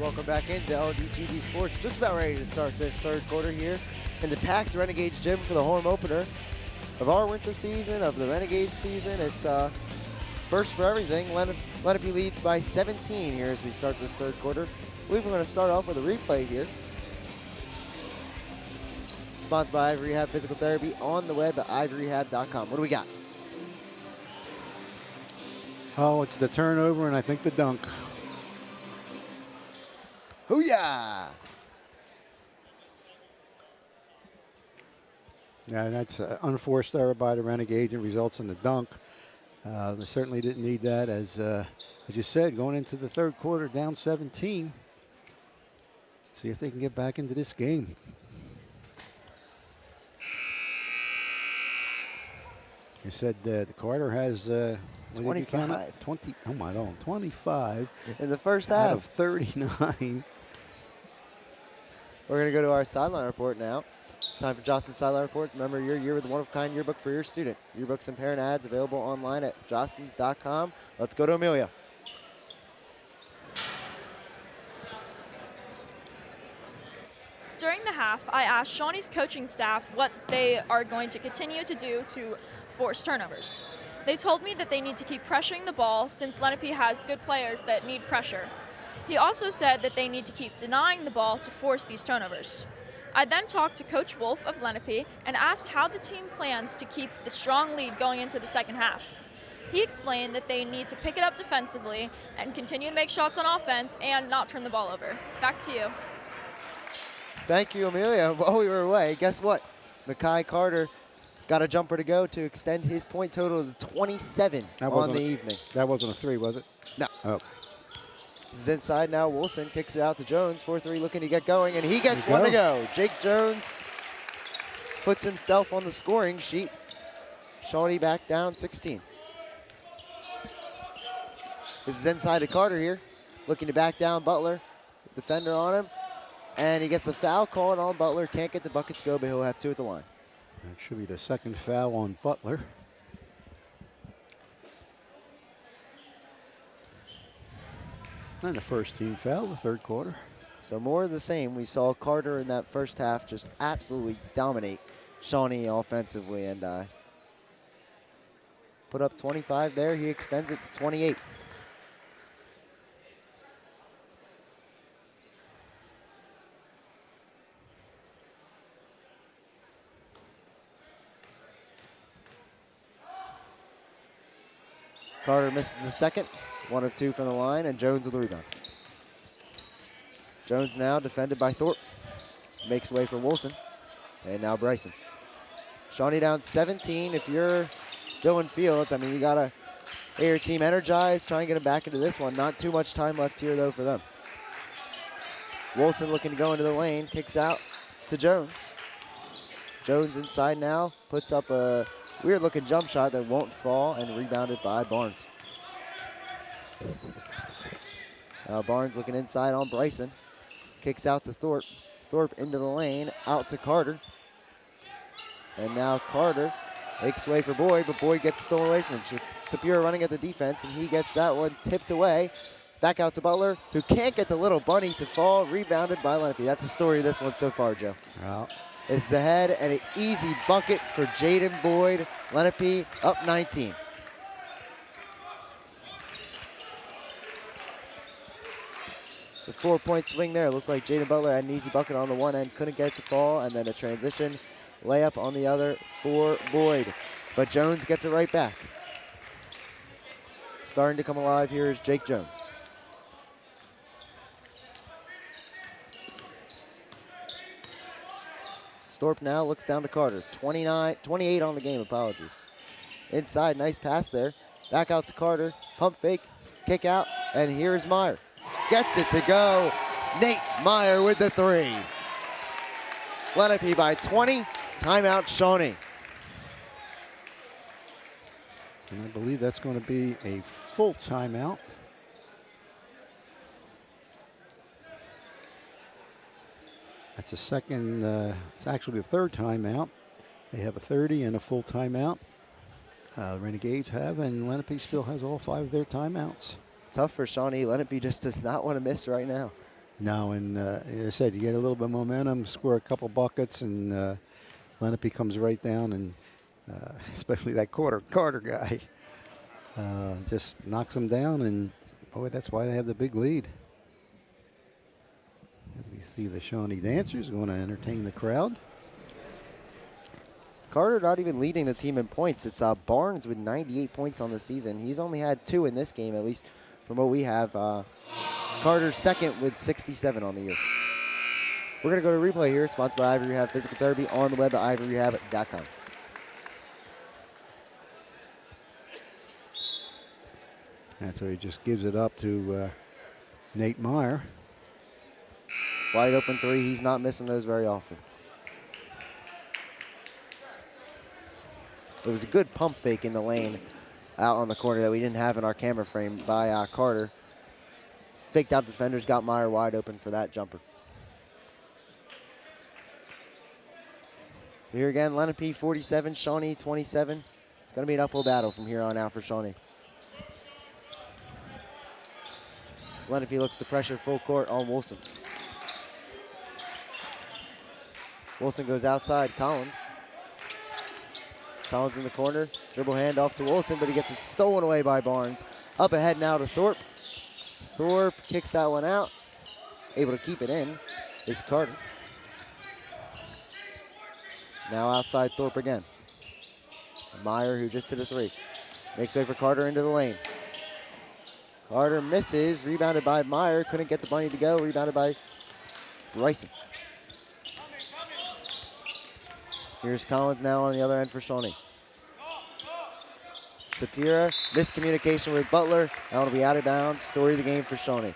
Speaker 1: Welcome back into LDTV Sports. Just about ready to start this third quarter here in the packed Renegades gym for the home opener of our winter season, of the Renegades season. It's first for everything. Lenape leads by 17 here as we start this third quarter. I believe we're going to start off with a replay here. Sponsored by Ivory Rehab Physical Therapy on the web at ivoryrehab.com. What do we got?
Speaker 2: Oh, it's the turnover and I think the dunk.
Speaker 1: Hoo-yah!
Speaker 2: Yeah, that's an unforced error by the Renegades and results in the dunk. They certainly didn't need that, as you said, going into the third quarter down 17. See if they can get back into this game. You said that Carter has
Speaker 1: 25.
Speaker 2: 20. Oh my God, 25
Speaker 1: in the first
Speaker 2: out
Speaker 1: half
Speaker 2: of 39.
Speaker 1: We're going to go to our sideline report now. It's time for Jostens Sideline Report. Remember, your year with a one-of-a-kind yearbook for your student. Yearbooks and parent ads available online at jostens.com. Let's go to Amelia.
Speaker 4: During the half, I asked Shawnee's coaching staff what they are going to continue to do to force turnovers. They told me that they need to keep pressuring the ball since Lenape has good players that need pressure. He also said that they need to keep denying the ball to force these turnovers. I then talked to Coach Wolf of Lenape and asked how the team plans to keep the strong lead going into the second half. He explained that they need to pick it up defensively and continue to make shots on offense and not turn the ball over. Back to you.
Speaker 1: Thank you, Amelia. While we were away, guess what? Makai Carter got a jumper to go to extend his point total to 27 on the evening.
Speaker 2: That wasn't a three, was it?
Speaker 1: No.
Speaker 2: Oh.
Speaker 1: This is inside now. Wilson kicks it out to Jones. 4-3 looking to get going, and he gets one to go. Jake Jones puts himself on the scoring sheet. Shawnee back down 16. This is inside to Carter here. Looking to back down Butler. Defender on him. And he gets a foul called on Butler. Can't get the buckets go, but he'll have two at the line.
Speaker 2: That should be the second foul on Butler. And the first team foul, the third quarter.
Speaker 1: So more of the same. We saw Carter in that first half just absolutely dominate Shawnee offensively and put up 25 there. He extends it to 28. Carter misses the second, 1 of 2 from the line, and Jones with the rebound. Jones now defended by Thorpe. Makes way for Wilson, and now Bryson. Shawnee down 17. If you're Dylan Fields, I mean, you gotta get your team energized, try and get them back into this one. Not too much time left here, though, for them. Wilson looking to go into the lane, kicks out to Jones. Jones inside now, puts up a weird-looking jump shot that won't fall, and rebounded by Barnes. Now Barnes looking inside on Bryson. Kicks out to Thorpe. Thorpe into the lane, out to Carter. And now Carter makes way for Boyd, but Boyd gets stolen away from him. Sapira running at the defense, and he gets that one tipped away. Back out to Butler, who can't get the little bunny to fall. Rebounded by Lenape. That's the story of this one so far, Joe.
Speaker 2: Well,
Speaker 1: This is ahead and an easy bucket for Jaden Boyd. Lenape up 19. It's a 4-point swing there. Looked like Jaden Butler had an easy bucket on the one end, couldn't get it to fall, and then a transition layup on the other for Boyd. But Jones gets it right back. Starting to come alive here is Jake Jones. Thorpe now looks down to Carter. 28 on the game, apologies. Inside, nice pass there. Back out to Carter. Pump fake, kick out, and here's Meyer. Gets it to go. Nate Meyer with the three. Lenape by 20. Timeout, Shawnee.
Speaker 2: and I believe that's going to be a full timeout. That's a second, it's actually the third timeout. They have a 30 and a full timeout. Renegades have, and Lenape still has all 5 of their timeouts.
Speaker 1: Tough for Shawnee. Lenape just does not want to miss right now.
Speaker 2: No, and as I said, you get a little bit of momentum, score a couple buckets, and Lenape comes right down, and especially that Carter guy just knocks them down, and boy, that's why they have the big lead. As we see the Shawnee dancers going to entertain the crowd.
Speaker 1: Carter not even leading the team in points. It's Barnes with 98 points on the season. He's only had 2 in this game, at least from what we have. Carter's second with 67 on the year. We're going to go to replay here, sponsored by Ivory Rehab Physical Therapy on the web at ivoryrehab.com.
Speaker 2: That's where he just gives it up to Nate Meyer.
Speaker 1: Wide open 3. He's not missing those very often. It was a good pump fake in the lane out on the corner that we didn't have in our camera frame by Carter. Faked out defenders, got Meyer wide open for that jumper. So here again, Lenape 47, Shawnee 27. It's going to be an uphill battle from here on out for Shawnee. As Lenape looks to pressure full court on Wilson. Wilson goes outside, Collins. Collins in the corner, dribble hand off to Wilson, but he gets it stolen away by Barnes. Up ahead now to Thorpe. Thorpe kicks that one out. Able to keep it in is Carter. Now outside Thorpe again. Meyer, who just hit a 3. Makes way for Carter into the lane. Carter misses, rebounded by Meyer. Couldn't get the bunny to go, rebounded by Bryson. Here's Collins now on the other end for Shawnee. Sapira, miscommunication with Butler. That will be out of bounds. Story of the game for Shawnee.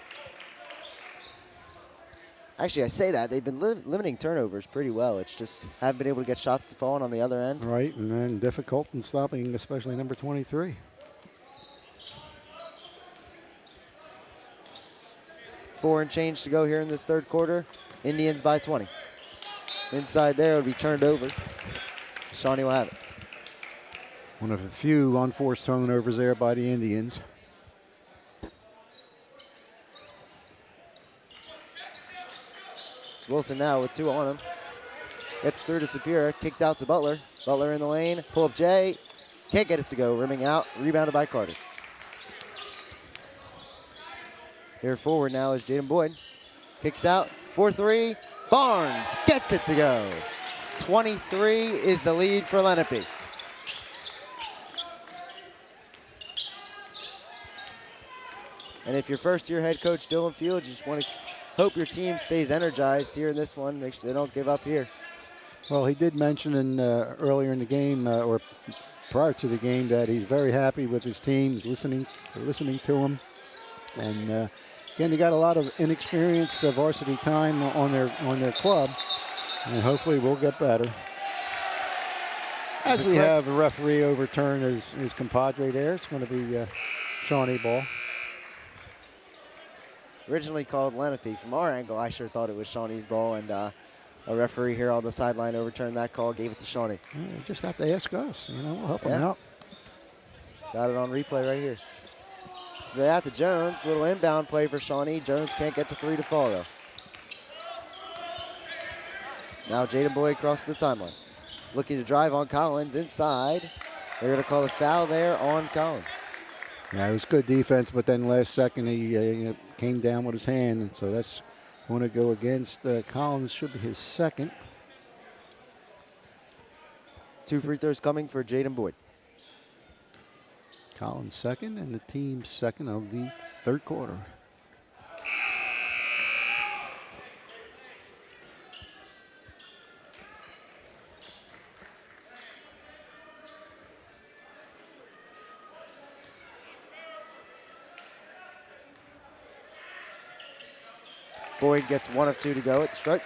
Speaker 1: Actually, I say that. They've been limiting turnovers pretty well. It's just haven't been able to get shots to fall on the other end.
Speaker 2: Right, and then difficult in stopping, especially number 23.
Speaker 1: 4 and change to go here in this third quarter. Indians by 20. Inside there, it'll be turned over. Shawnee will have it.
Speaker 2: One of the few unforced turnovers there by the Indians.
Speaker 1: Wilson now with 2 on him. Gets through to Sapira, kicked out to Butler. Butler in the lane, pull up Jay. Can't get it to go, rimming out, rebounded by Carter. Here forward now is Jaden Boyd. Kicks out, 4-3. Barnes gets it to go. 23 is the lead for Lenape. And if you're first-year head coach Dylan Fields, you just want to hope your team stays energized here in this one. Make sure they don't give up here.
Speaker 2: Well, he did mention earlier in the game, or prior to the game, that he's very happy with his team. He's listening to him. And again, they got a lot of inexperience varsity time on their club, and hopefully we'll get better. As we have a referee overturn his compadre there, it's going to be Shawnee ball.
Speaker 1: Originally called Lenape. From our angle, I sure thought it was Shawnee's ball, and a referee here on the sideline overturned that call, gave it to Shawnee.
Speaker 2: Yeah, you just have to ask us. We'll help them out.
Speaker 1: Got it on replay right here. So out to Jones, little inbound play for Shawnee. Jones can't get the 3 to fall though. Now Jaden Boyd crosses the timeline. Looking to drive on Collins inside. They're going to call a foul there on Collins.
Speaker 2: Yeah, it was good defense, but then last second he came down with his hand, and so that's going to go against Collins. Should be his second.
Speaker 1: 2 free throws coming for Jaden Boyd.
Speaker 2: Collins second, and the team's second of the third quarter.
Speaker 1: Boyd gets 1 of 2 to go at strike.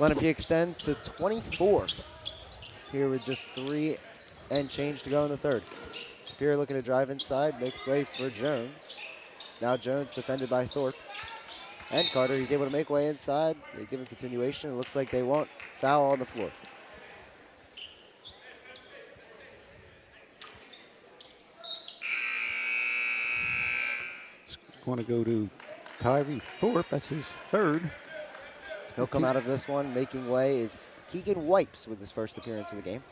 Speaker 1: Lenape extends to 24 here with just 3 and change to go in the third. Superior looking to drive inside, makes way for Jones. Now Jones defended by Thorpe. And Carter, he's able to make way inside. They give him continuation. It looks like they won't. Foul on the floor.
Speaker 2: It's going to go to Tyree Thorpe. That's his third.
Speaker 1: He'll come out of this one. Making way is Keegan Wipes with his first appearance in the game.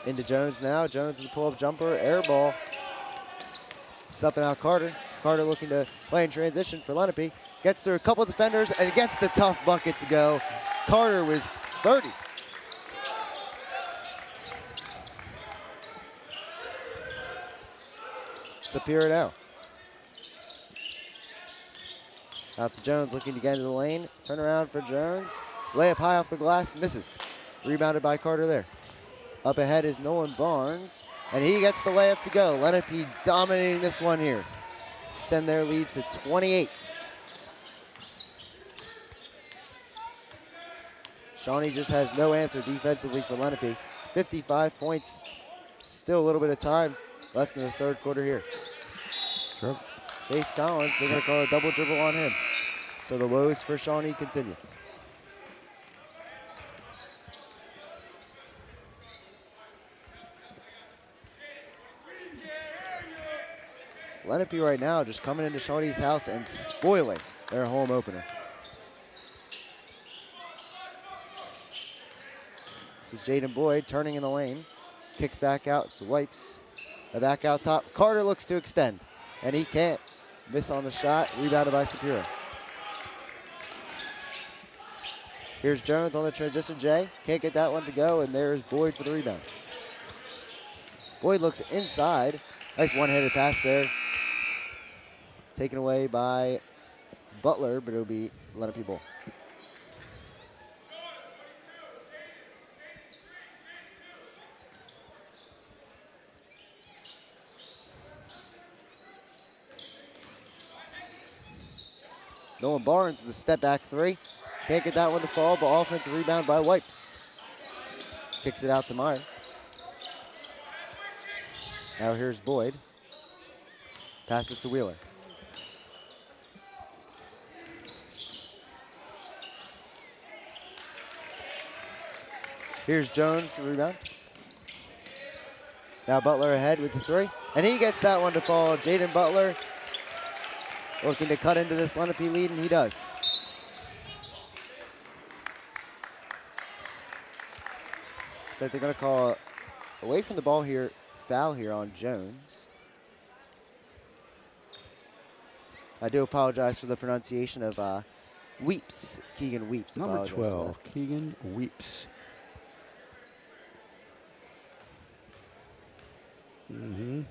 Speaker 1: Into Jones now. Jones with the pull-up jumper. Air ball. Supping out Carter. Carter looking to play in transition for Lenape. Gets through a couple of defenders and gets the tough bucket to go. Carter with 30. Sapira now. Out to Jones, looking to get into the lane. Turn around for Jones. Layup high off the glass, misses. Rebounded by Carter there. Up ahead is Nolan Barnes, and he gets the layup to go. Lenape dominating this one here. Extend their lead to 28. Shawnee just has no answer defensively for Lenape. 55 points. Still a little bit of time left in the third quarter here.
Speaker 2: Sure.
Speaker 1: Chase Collins, they're going to call a double dribble on him. So the woes for Shawnee continue. Lenape right now just coming into Shawnee's house and spoiling their home opener. This is Jaden Boyd turning in the lane. Kicks back out to Wipes. Back out top. Carter looks to extend, and he can't. Miss on the shot. Rebounded by Sapira. Here's Jones on the transition, Jay. Can't get that one to go, and there's Boyd for the rebound. Boyd looks inside. Nice one-handed pass there. Taken away by Butler, but it'll be Lenape ball. Nolan Barnes with a step back three. Can't get that one to fall, but offensive rebound by Wipes. Kicks it out to Meyer. Now here's Boyd. Passes to Wheeler. Here's Jones for the rebound. Now Butler ahead with the three. And he gets that one to fall. Jaden Butler looking to cut into this Lenape lead, and he does. So they're going to call away from the ball here, foul here on Jones. I do apologize for the pronunciation of Weeps. Keegan Weeps.
Speaker 2: Number 12, Keegan Weeps. Mm-hmm.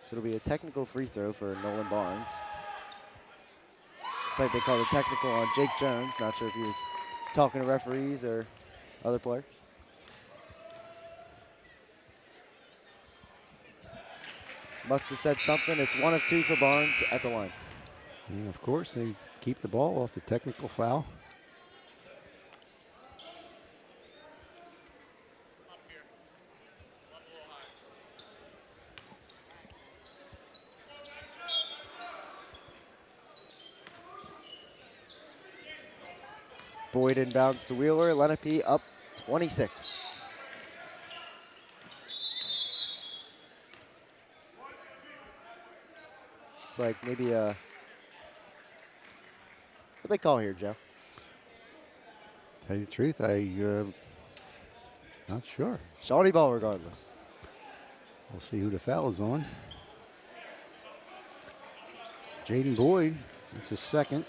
Speaker 1: So it'll be a technical free throw for Nolan Barnes. Looks like they called a technical on Jake Jones. Not sure if he was talking to referees or other players. Must have said something. It's 1 of 2 for Barnes at the line.
Speaker 2: And of course, they keep the ball off the technical foul.
Speaker 1: Boyd inbounds to Wheeler. Lenape up 26. It's like maybe a, what they call here, Joe?
Speaker 2: Tell you the truth, not sure.
Speaker 1: Shawnee ball regardless.
Speaker 2: We'll see who the foul is on. Jaden Boyd, that's his second.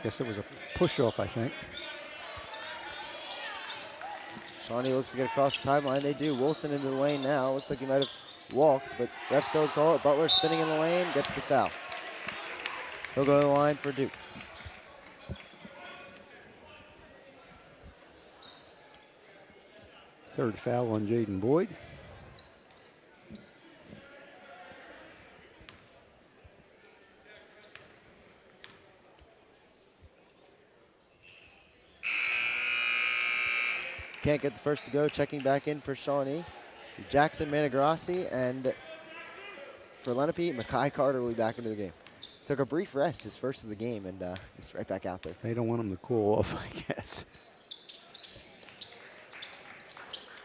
Speaker 2: Guess it was a push-off, I think.
Speaker 1: Shawnee looks to get across the timeline. They do. Wilson into the lane now. Looks like he might have walked, but refs don't call it. Butler spinning in the lane, gets the foul. He'll go to the line for Duke.
Speaker 2: Third foul on Jaden Boyd.
Speaker 1: Can't get the first to go. Checking back in for Shawnee. Jackson Managrassi, and for Lenape, Makai Carter will be back into the game. Took a brief rest, his first of the game, and he's right back out there.
Speaker 2: They don't want him to cool off, I guess.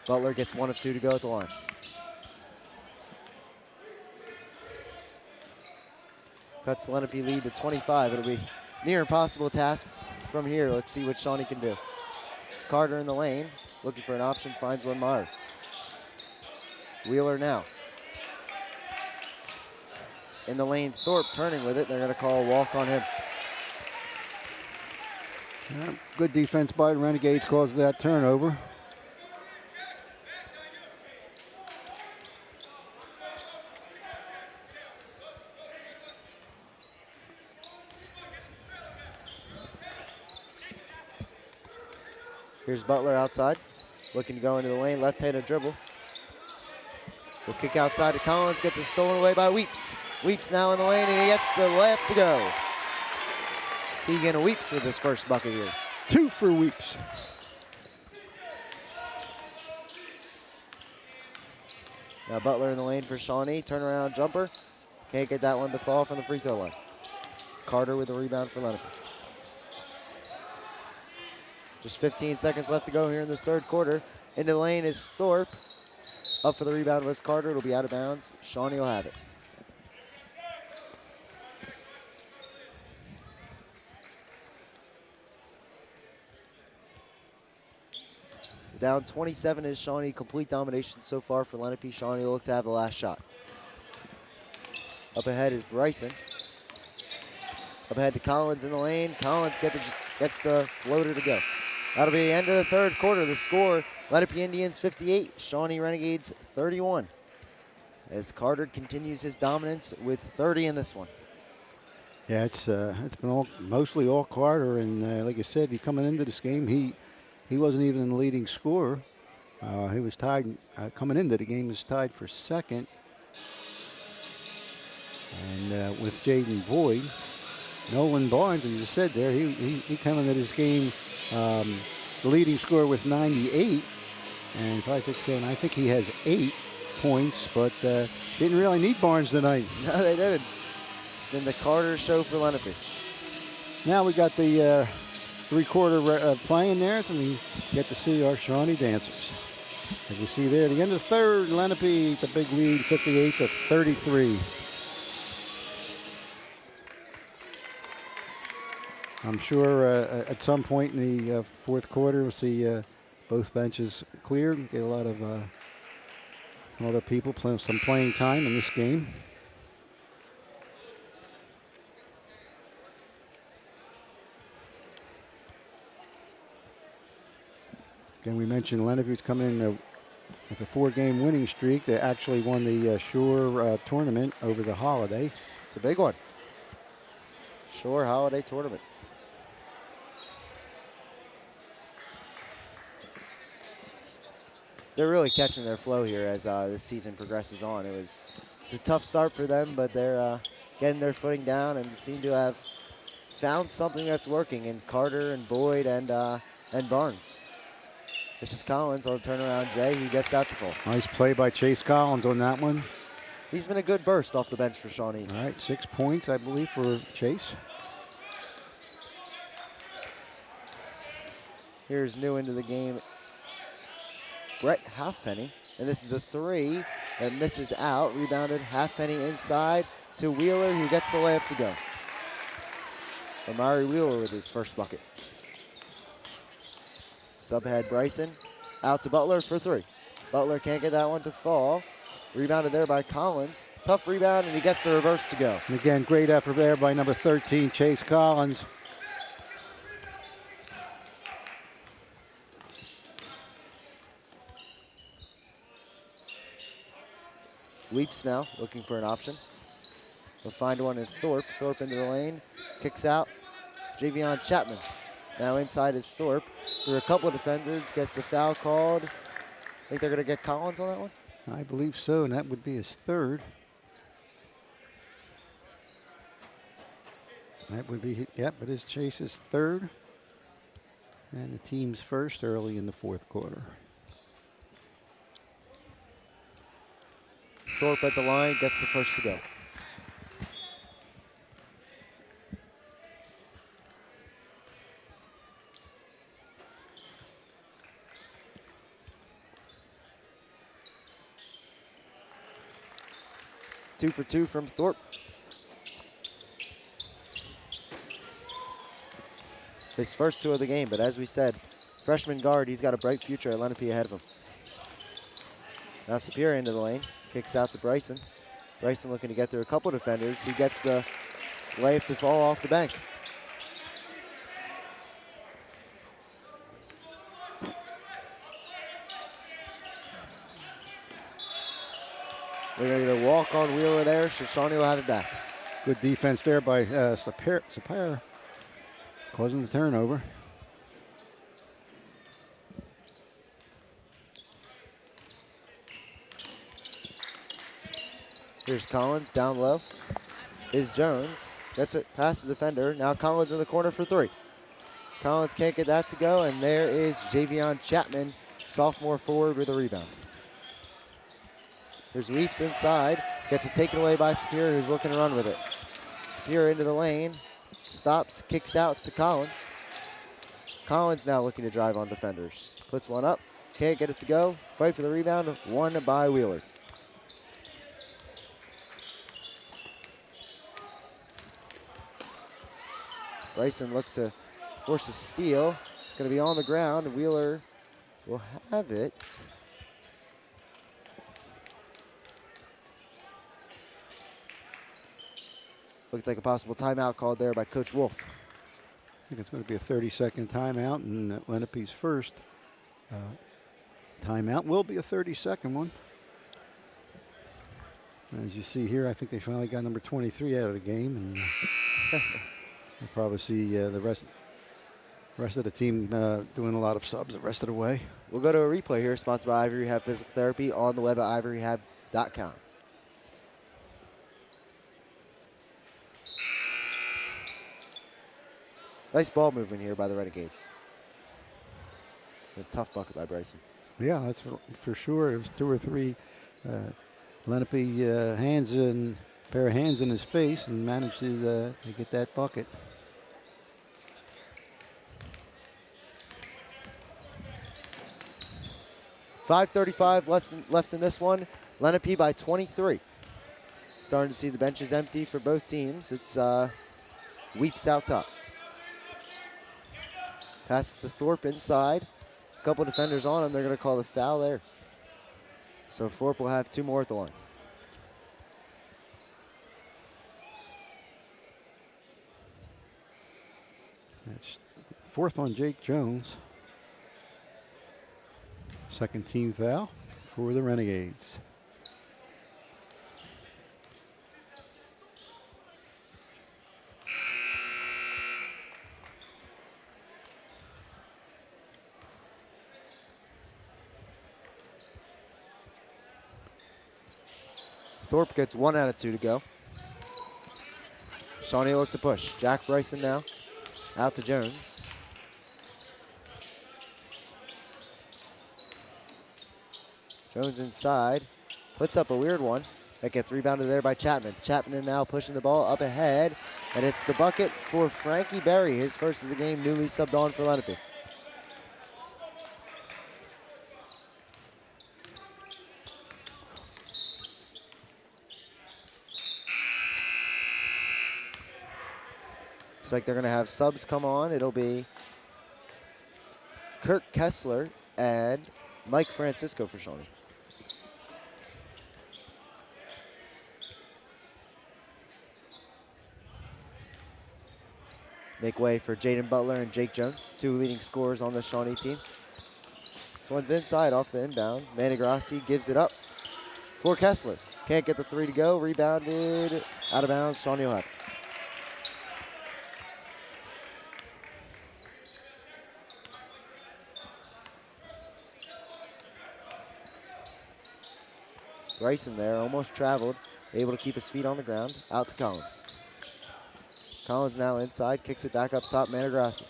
Speaker 1: Butler gets 1 of 2 to go at the line. Cuts the Lenape lead to 25. It'll be near impossible task from here. Let's see what Shawnee can do. Carter in the lane, looking for an option, finds one Meyer. Wheeler now. In the lane, Thorpe turning with it. They're going to call a walk on him.
Speaker 2: Yeah, good defense by the Renegades caused that turnover.
Speaker 1: Here's Butler outside, looking to go into the lane, left-handed dribble. Will kick outside to Collins, gets it stolen away by Weeps. Weeps now in the lane, and he gets the layup to go. Keegan Weeps with his first bucket here.
Speaker 2: 2 for Weeps.
Speaker 1: Now Butler in the lane for Shawnee, turnaround jumper. Can't get that one to fall from the free throw line. Carter with the rebound for Lenape. Just 15 seconds left to go here in this third quarter. Into the lane is Thorpe. Up for the rebound was Carter. It'll be out of bounds. Shawnee will have it. So down 27 is Shawnee. Complete domination so far for Lenape. Shawnee will look to have the last shot. Up ahead is Bryson. Up ahead to Collins in the lane. Collins gets the floater to go. That'll be the end of the third quarter. The score, Lenape Indians 58, Shawnee Renegades 31. As Carter continues his dominance with 30 in this one.
Speaker 2: Yeah, it's been mostly all Carter, and like I said, coming into this game, he wasn't even the leading scorer. He was tied coming into the game. He was tied for second, and with Jaden Boyd, Nolan Barnes, as you said there, he came into this game the leading scorer with 98, and 5, 6, 7. I think he has 8 points, but didn't really need Barnes tonight.
Speaker 1: No, they didn't. It's been the Carter show for Lenape.
Speaker 2: Now we got the three-quarter playing there, so we get to see our Shawnee dancers. As we see there, at the end of the third, Lenape, the big lead, 58-33. I'm sure at some point in the fourth quarter, we'll see both benches cleared, get a lot of other people some playing time in this game. Again, we mentioned Lenape was coming in with a 4-game winning streak. They actually won the Shore tournament over the holiday.
Speaker 1: It's a big one. Shore Holiday Tournament. They're really catching their flow here as this season progresses on. It's a tough start for them, but they're getting their footing down and seem to have found something that's working in Carter and Boyd and Barnes. This is Collins on the turnaround. Jay, who gets that to fall.
Speaker 2: Nice play by Chase Collins on that one.
Speaker 1: He's been a good burst off the bench for Shawnee.
Speaker 2: All right, 6 points, I believe, for Chase.
Speaker 1: Here's new into the game, Brett Halfpenny. And this is a 3 that misses out. Rebounded Halfpenny inside to Wheeler, who gets the layup to go. Amari Wheeler with his first bucket. Subhead Bryson out to Butler for 3. Butler can't get that one to fall. Rebounded there by Collins. Tough rebound, and he gets the reverse to go.
Speaker 2: And again, great effort there by number 13, Chase Collins.
Speaker 1: Weeps now, looking for an option. We'll find one in Thorpe. Thorpe into the lane, kicks out. Javion Chapman. Now inside is Thorpe. Through a couple of defenders, gets the foul called. Think they're gonna get Collins on that one?
Speaker 2: I believe so, and that would be his third. That would be, yep, it is Chase's third. And the team's first early in the fourth quarter.
Speaker 1: Thorpe at the line, gets the first to go. 2 for 2 from Thorpe. His first 2 of the game, but as we said, freshman guard, he's got a bright future at Lenape ahead of him. Now Sapir into the lane, kicks out to Bryson. Bryson looking to get through a couple defenders. He gets the layup to fall off the bank. We're going to get a walk on Wheeler there, so Shawnee will have it back.
Speaker 2: Good defense there by Sapir, causing the turnover.
Speaker 1: Here's Collins down low. Is Jones. Gets it past the defender. Now Collins in the corner for 3. Collins can't get that to go, and there is Javion Chapman, sophomore forward, with a rebound. Here's Weeps inside. Gets it taken away by Sapir, who's looking to run with it. Sapir into the lane. Stops, kicks out to Collins. Collins now looking to drive on defenders. Puts one up. Can't get it to go. Fight for the rebound. Won by Wheeler. Bryson looked to force a steal. It's going to be on the ground. Wheeler will have it. Looks like a possible timeout called there by Coach Wolf.
Speaker 2: I think it's going to be a 30-second timeout, and Lenape's first timeout will be a 30-second one. As you see here, I think they finally got number 23 out of the game, and we'll probably see the rest of the team doing a lot of subs the rest of the way.
Speaker 1: We'll go to a replay here, sponsored by Ivory Rehab Physical Therapy on the web at ivoryrehab.com. Nice ball movement here by the Renegades. A tough bucket by Bryson.
Speaker 2: Yeah, that's for sure. It was 2 or 3 Lenape pair of hands in his face, and managed to get that bucket.
Speaker 1: .535 left in this one. Lenape by 23. Starting to see the benches empty for both teams. It's Weeps out top. Passes to Thorpe inside. A couple defenders on him. They're going to call the foul there. So Thorpe will have 2 more at the line.
Speaker 2: That's 4th on Jake Jones. 2nd team foul for the Renegades.
Speaker 1: Thorpe gets 1 out of 2 to go. Shawnee looks to push. Jack Bryson now. Out to Jones. Jones inside. Puts up a weird one. That gets rebounded there by Chapman. Chapman now pushing the ball up ahead. And it's the bucket for Frankie Berry. His first of the game, newly subbed on for Lenape. Looks like they're going to have subs come on. It'll be Kirk Kessler and Mike Francisco for Shawnee. Make way for Jaden Butler and Jake Jones, 2 leading scorers on the Shawnee team. This one's inside off the inbound. Manigrassi gives it up for Kessler. Can't get the 3 to go. Rebounded out of bounds. Shawnee will have it. Bryson there, almost traveled, able to keep his feet on the ground. Out to Collins. Collins now inside, kicks it back up top, Manigrassi.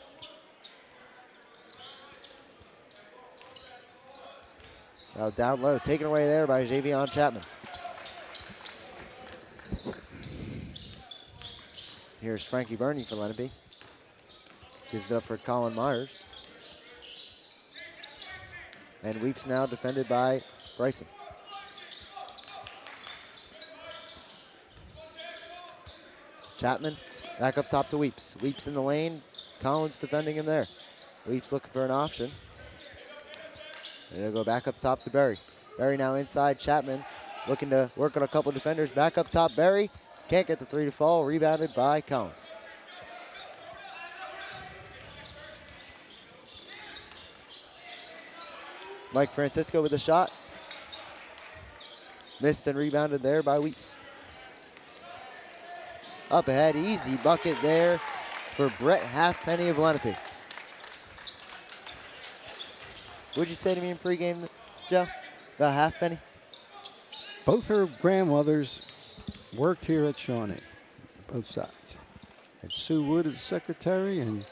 Speaker 1: Now down low, taken away there by Javion Chapman. Here's Frankie Burney for Lenape. Gives it up for Colin Myers. And Weeps now defended by Bryson. Chapman back up top to Weeps. Weeps in the lane. Collins defending him there. Weeps looking for an option. And he'll go back up top to Berry. Berry now inside. Chapman looking to work on a couple defenders. Back up top, Berry. Can't get the three to fall. Rebounded by Collins. Mike Francisco with a shot. Missed and rebounded there by Weeps. Up ahead, easy bucket there for Brett Halfpenny of Lenape. What'd you say to me in pregame, Joe, about Halfpenny?
Speaker 8: Both her grandmothers worked here at Shawnee, both sides. And Sue Wood is the secretary, and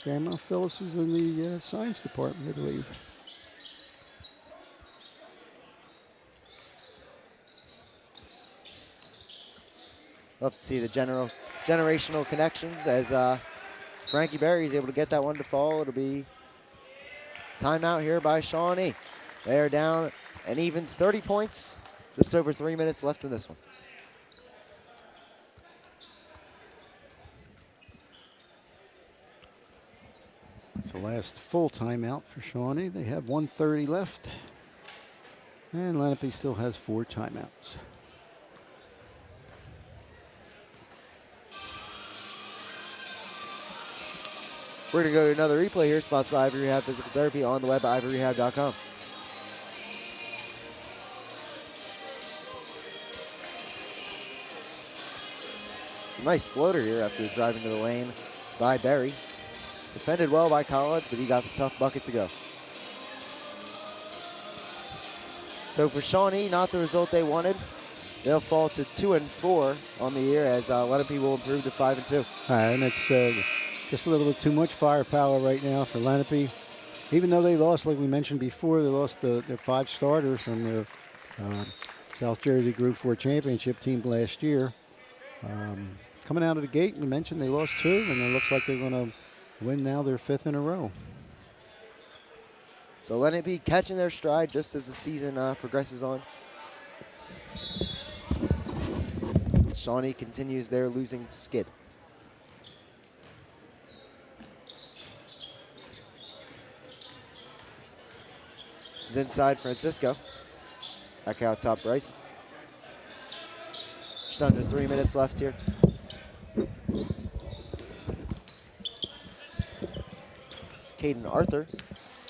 Speaker 8: Grandma Phyllis was in the science department, I believe.
Speaker 1: Love to see the generational connections as Frankie Berry is able to get that one to fall. It'll be timeout here by Shawnee. They are down an even 30 points. Just over 3 minutes left in this one.
Speaker 8: It's the last full timeout for Shawnee. They have 1:30 left. And Lenape still has 4 timeouts.
Speaker 1: We're going to go to another replay here, sponsored by Ivory Rehab Physical Therapy on the web at ivoryrehab.com. It's a nice floater here after driving to the lane by Berry. Defended well by Collins, but he got the tough bucket to go. So for Shawnee, not the result they wanted. They'll fall to 2-4 on the year as Lenape will improve to 5-2.
Speaker 8: All right, and it's just a little bit too much firepower right now for Lenape. Even though they lost, like we mentioned before, they lost their 5 starters from their South Jersey Group 4 championship team last year. Coming out of the gate, we mentioned they lost 2, and it looks like they're going to win now their 5th in a row.
Speaker 1: So Lenape catching their stride just as the season progresses on. Shawnee continues their losing skid. This is inside Francisco. Back out top Bryson. Just under 3 minutes left here. It's Caden Arthur.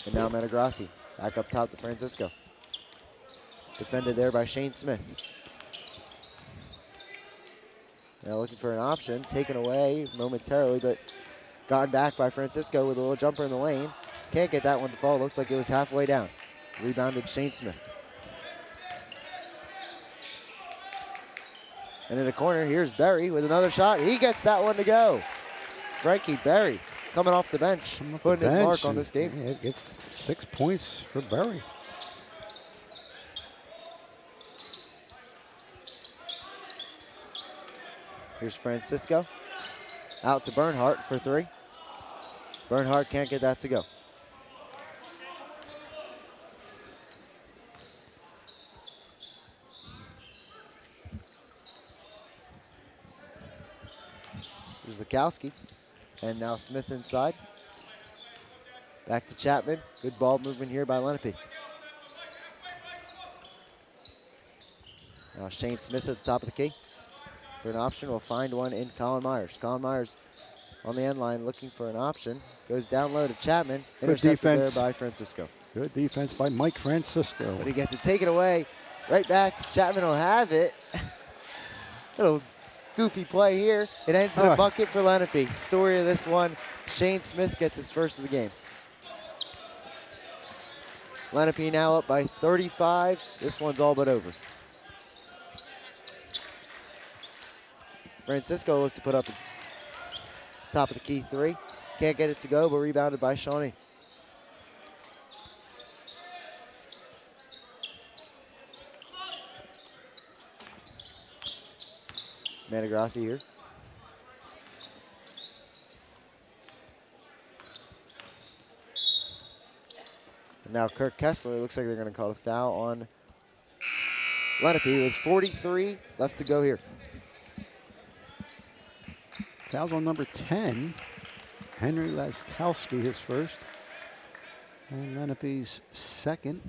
Speaker 1: And now Metagrassi. Back up top to Francisco. Defended there by Shane Smith. Now looking for an option. Taken away momentarily, but gotten back by Francisco with a little jumper in the lane. Can't get that one to fall. Looked like it was halfway down. Rebounded Shane Smith. And in the corner, here's Berry with another shot. He gets that one to go. Frankie Berry coming off the bench, putting his mark on this game.
Speaker 8: Yeah, it gets 6 points for Berry.
Speaker 1: Here's Francisco. Out to Bernhardt for 3. Bernhardt can't get that to go. Here's Lukowski. And now Smith inside. Back to Chapman. Good ball movement here by Lenape. Now Shane Smith at the top of the key. For an option, we'll find one in Colin Myers. Colin Myers on the end line looking for an option. Goes down low to Chapman. Intercepted there by Francisco.
Speaker 8: Good defense by Mike Francisco.
Speaker 1: But he gets it taken away. Right back. Chapman will have it. Little goofy play here. It ends in a bucket for Lenape. Story of this one, Shane Smith gets his first of the game. Lenape now up by 35. This one's all but over. Francisco looked to put up a top of the key 3. Can't get it to go, but rebounded by Shawnee. Metagrassi here. And now Kirk Kessler, looks like they're going to call a foul on Lenape with 43 left to go here.
Speaker 8: Fouls on number 10. Henry Laskowski, his first. And Lenape's second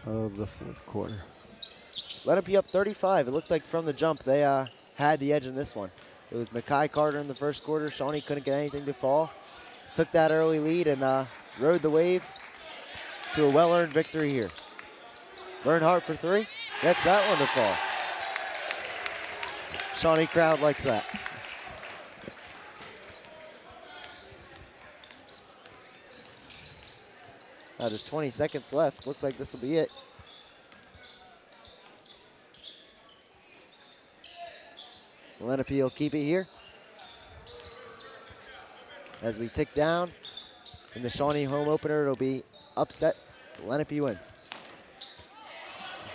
Speaker 8: of the fourth quarter.
Speaker 1: Lenape up 35. It looked like from the jump they had the edge in this one. It was Mackay Carter in the first quarter. Shawnee couldn't get anything to fall. Took that early lead and rode the wave to a well-earned victory here. Bernhardt for three. Gets that one to fall. Shawnee crowd likes that. Now just 20 seconds left. Looks like this will be it. Lenape will keep it here. As we tick down, in the Shawnee home opener, it'll be upset. Lenape wins.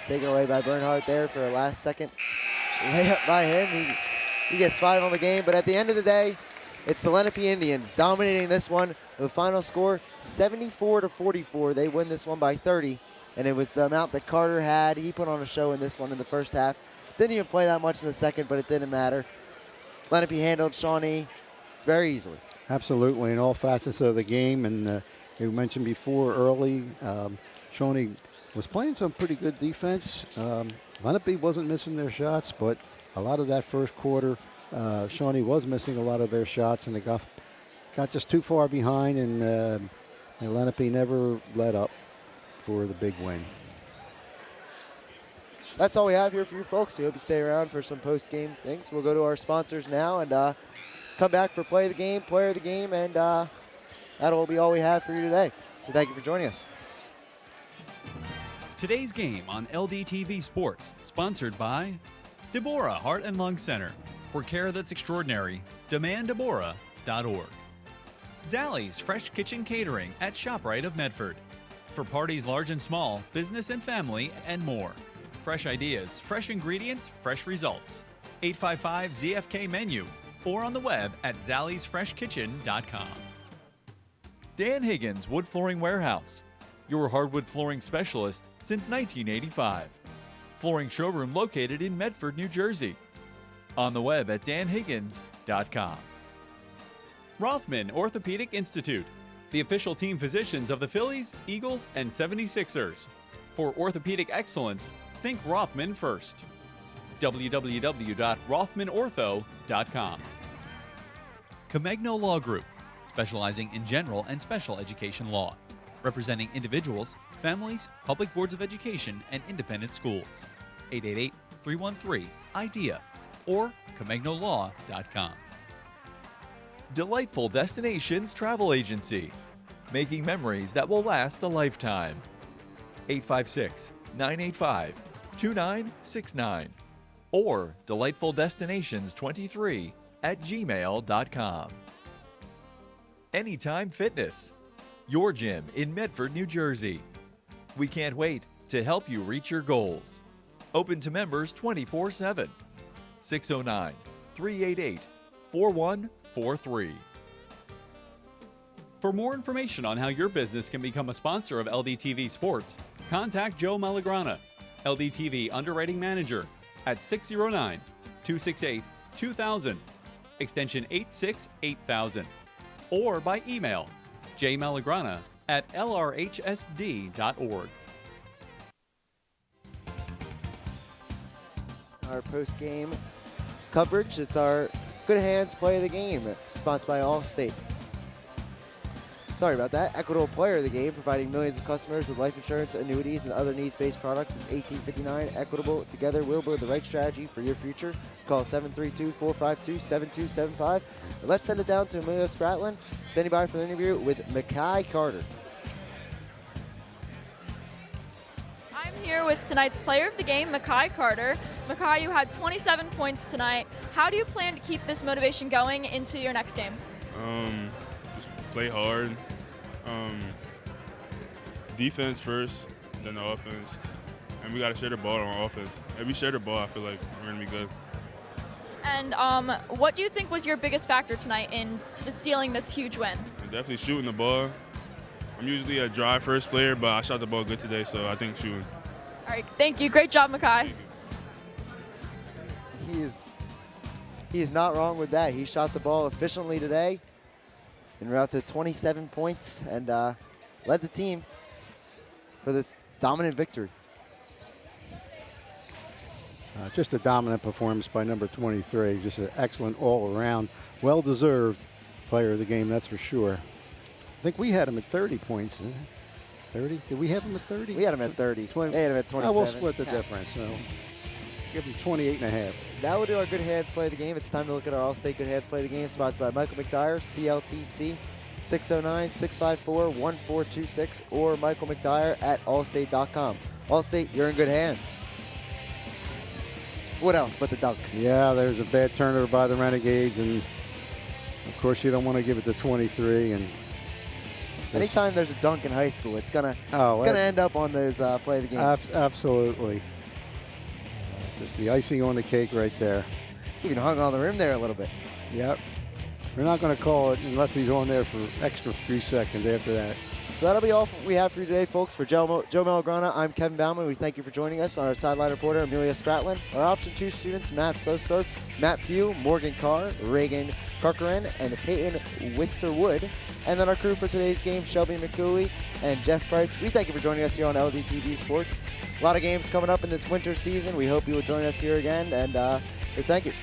Speaker 1: Taken away by Bernhardt there for a last second layup by him. He gets 5 on the game, but at the end of the day, it's the Lenape Indians dominating this one. The final score, 74-44. They win this one by 30, and it was the amount that Carter had. He put on a show in this one in the first half. Didn't even play that much in the second, but it didn't matter. Lenape handled Shawnee very easily.
Speaker 8: Absolutely, in all facets of the game. And you mentioned before early, Shawnee was playing some pretty good defense. Lenape wasn't missing their shots, but a lot of that first quarter, Shawnee was missing a lot of their shots, and they got just too far behind, and Lenape never let up for the big win.
Speaker 1: That's all we have here for you folks. We hope you stay around for some post-game things. We'll go to our sponsors now and come back for play of the game, player of the game, and that'll be all we have for you today. So thank you for joining us.
Speaker 3: Today's game on LDTV Sports, sponsored by Deborah Heart and Lung Center. For care that's extraordinary, demanddeborah.org. Zallie's Fresh Kitchen Catering at ShopRite of Medford. For parties large and small, business and family, and more. Fresh ideas, fresh ingredients, fresh results. 855-ZFK menu or on the web at zalliesfreshkitchen.com.
Speaker 7: Dan Higgins Wood Flooring Warehouse, your hardwood flooring specialist since 1985. Flooring showroom located in Medford, New Jersey. On the web at danhiggins.com.
Speaker 3: Rothman Orthopedic Institute, the official team physicians of the Phillies, Eagles, and 76ers. For orthopedic excellence, think Rothman first. www.rothmanortho.com. Comegno Law Group, specializing in general and special education law, representing individuals, families, public boards of education, and independent schools. 888-313-IDEA or comegnolow.com.
Speaker 7: Delightful Destinations Travel Agency, making memories that will last a lifetime. 856-985-2969 or delightfuldestinations23@gmail.com. Anytime Fitness, your gym in Medford, New Jersey. We can't wait to help you reach your goals. Open to members 24/7. 609-388-4143.
Speaker 3: For more information on how your business can become a sponsor of LDTV Sports, contact Joe Malagrana, LDTV Underwriting Manager, at 609-268-2000, extension 868,000, or by email jmalagrana@lrhsd.org.
Speaker 1: Our post-game coverage, it's our Good Hands Play of the Game, sponsored by Allstate. Sorry about that. Equitable Player of the Game, providing millions of customers with life insurance, annuities, and other needs-based products since 1859. Equitable, together we'll build the right strategy for your future. Call 732-452-7275. And let's send it down to Amelia Spratlin, standing by for the interview with Mackay Carter.
Speaker 4: I'm here with tonight's player of the game, Mackay Carter. Mackay, you had 27 points tonight. How do you plan to keep this motivation going into your next game?
Speaker 9: Just play hard. Defense first, then the offense. And we got to share the ball on offense. If we share the ball, I feel like we're going to be good.
Speaker 4: And what do you think was your biggest factor tonight in sealing this huge win?
Speaker 9: Definitely shooting the ball. I'm usually a drive first player, but I shot the ball good today, so I think shooting.
Speaker 4: All right, thank you. Great job, Mackay.
Speaker 1: He is He is not wrong with that. He shot the ball efficiently today and route to 27 points and led the team for this dominant victory.
Speaker 8: Just a dominant performance by number 23. Just an excellent all-around, well-deserved player of the game, that's for sure. I think we had him at 30 points. 30? Did we have him at 30?
Speaker 1: We had him at 30. They had him at 27.
Speaker 8: We'll split the difference. So give him 28 and a half.
Speaker 1: That will do our Good Hands Play of the Game. It's time to look at our All-State Good Hands Play of the Game, sponsored by Michael McDyer, CLTC, 609-654-1426, or Michael McDyer at allstate.com. Allstate, you're in good hands. What else but the dunk?
Speaker 8: Yeah, there's a bad turnover by the Renegades, and of course you don't want to give it to 23. And
Speaker 1: anytime there's a dunk in high school, it's gonna end up on those Play of the Game.
Speaker 8: Absolutely. Just the icing on the cake right there.
Speaker 1: Even hung on the rim there a little bit.
Speaker 8: Yep. We're not going to call it unless he's on there for extra 3 seconds after that.
Speaker 1: So that'll be all we have for you today, folks. For Joe Malagrana, I'm Kevin Bauman. We thank you for joining us. Our sideline reporter, Amelia Spratlin. Our Option 2 students, Matt Sostorf, Matt Pugh, Morgan Carr, Reagan Corcoran, and Peyton Wisterwood. And then our crew for today's game, Shelby McCooley and Jeff Price. We thank you for joining us here on LGTV Sports. A lot of games coming up in this winter season. We hope you will join us here again, and thank you.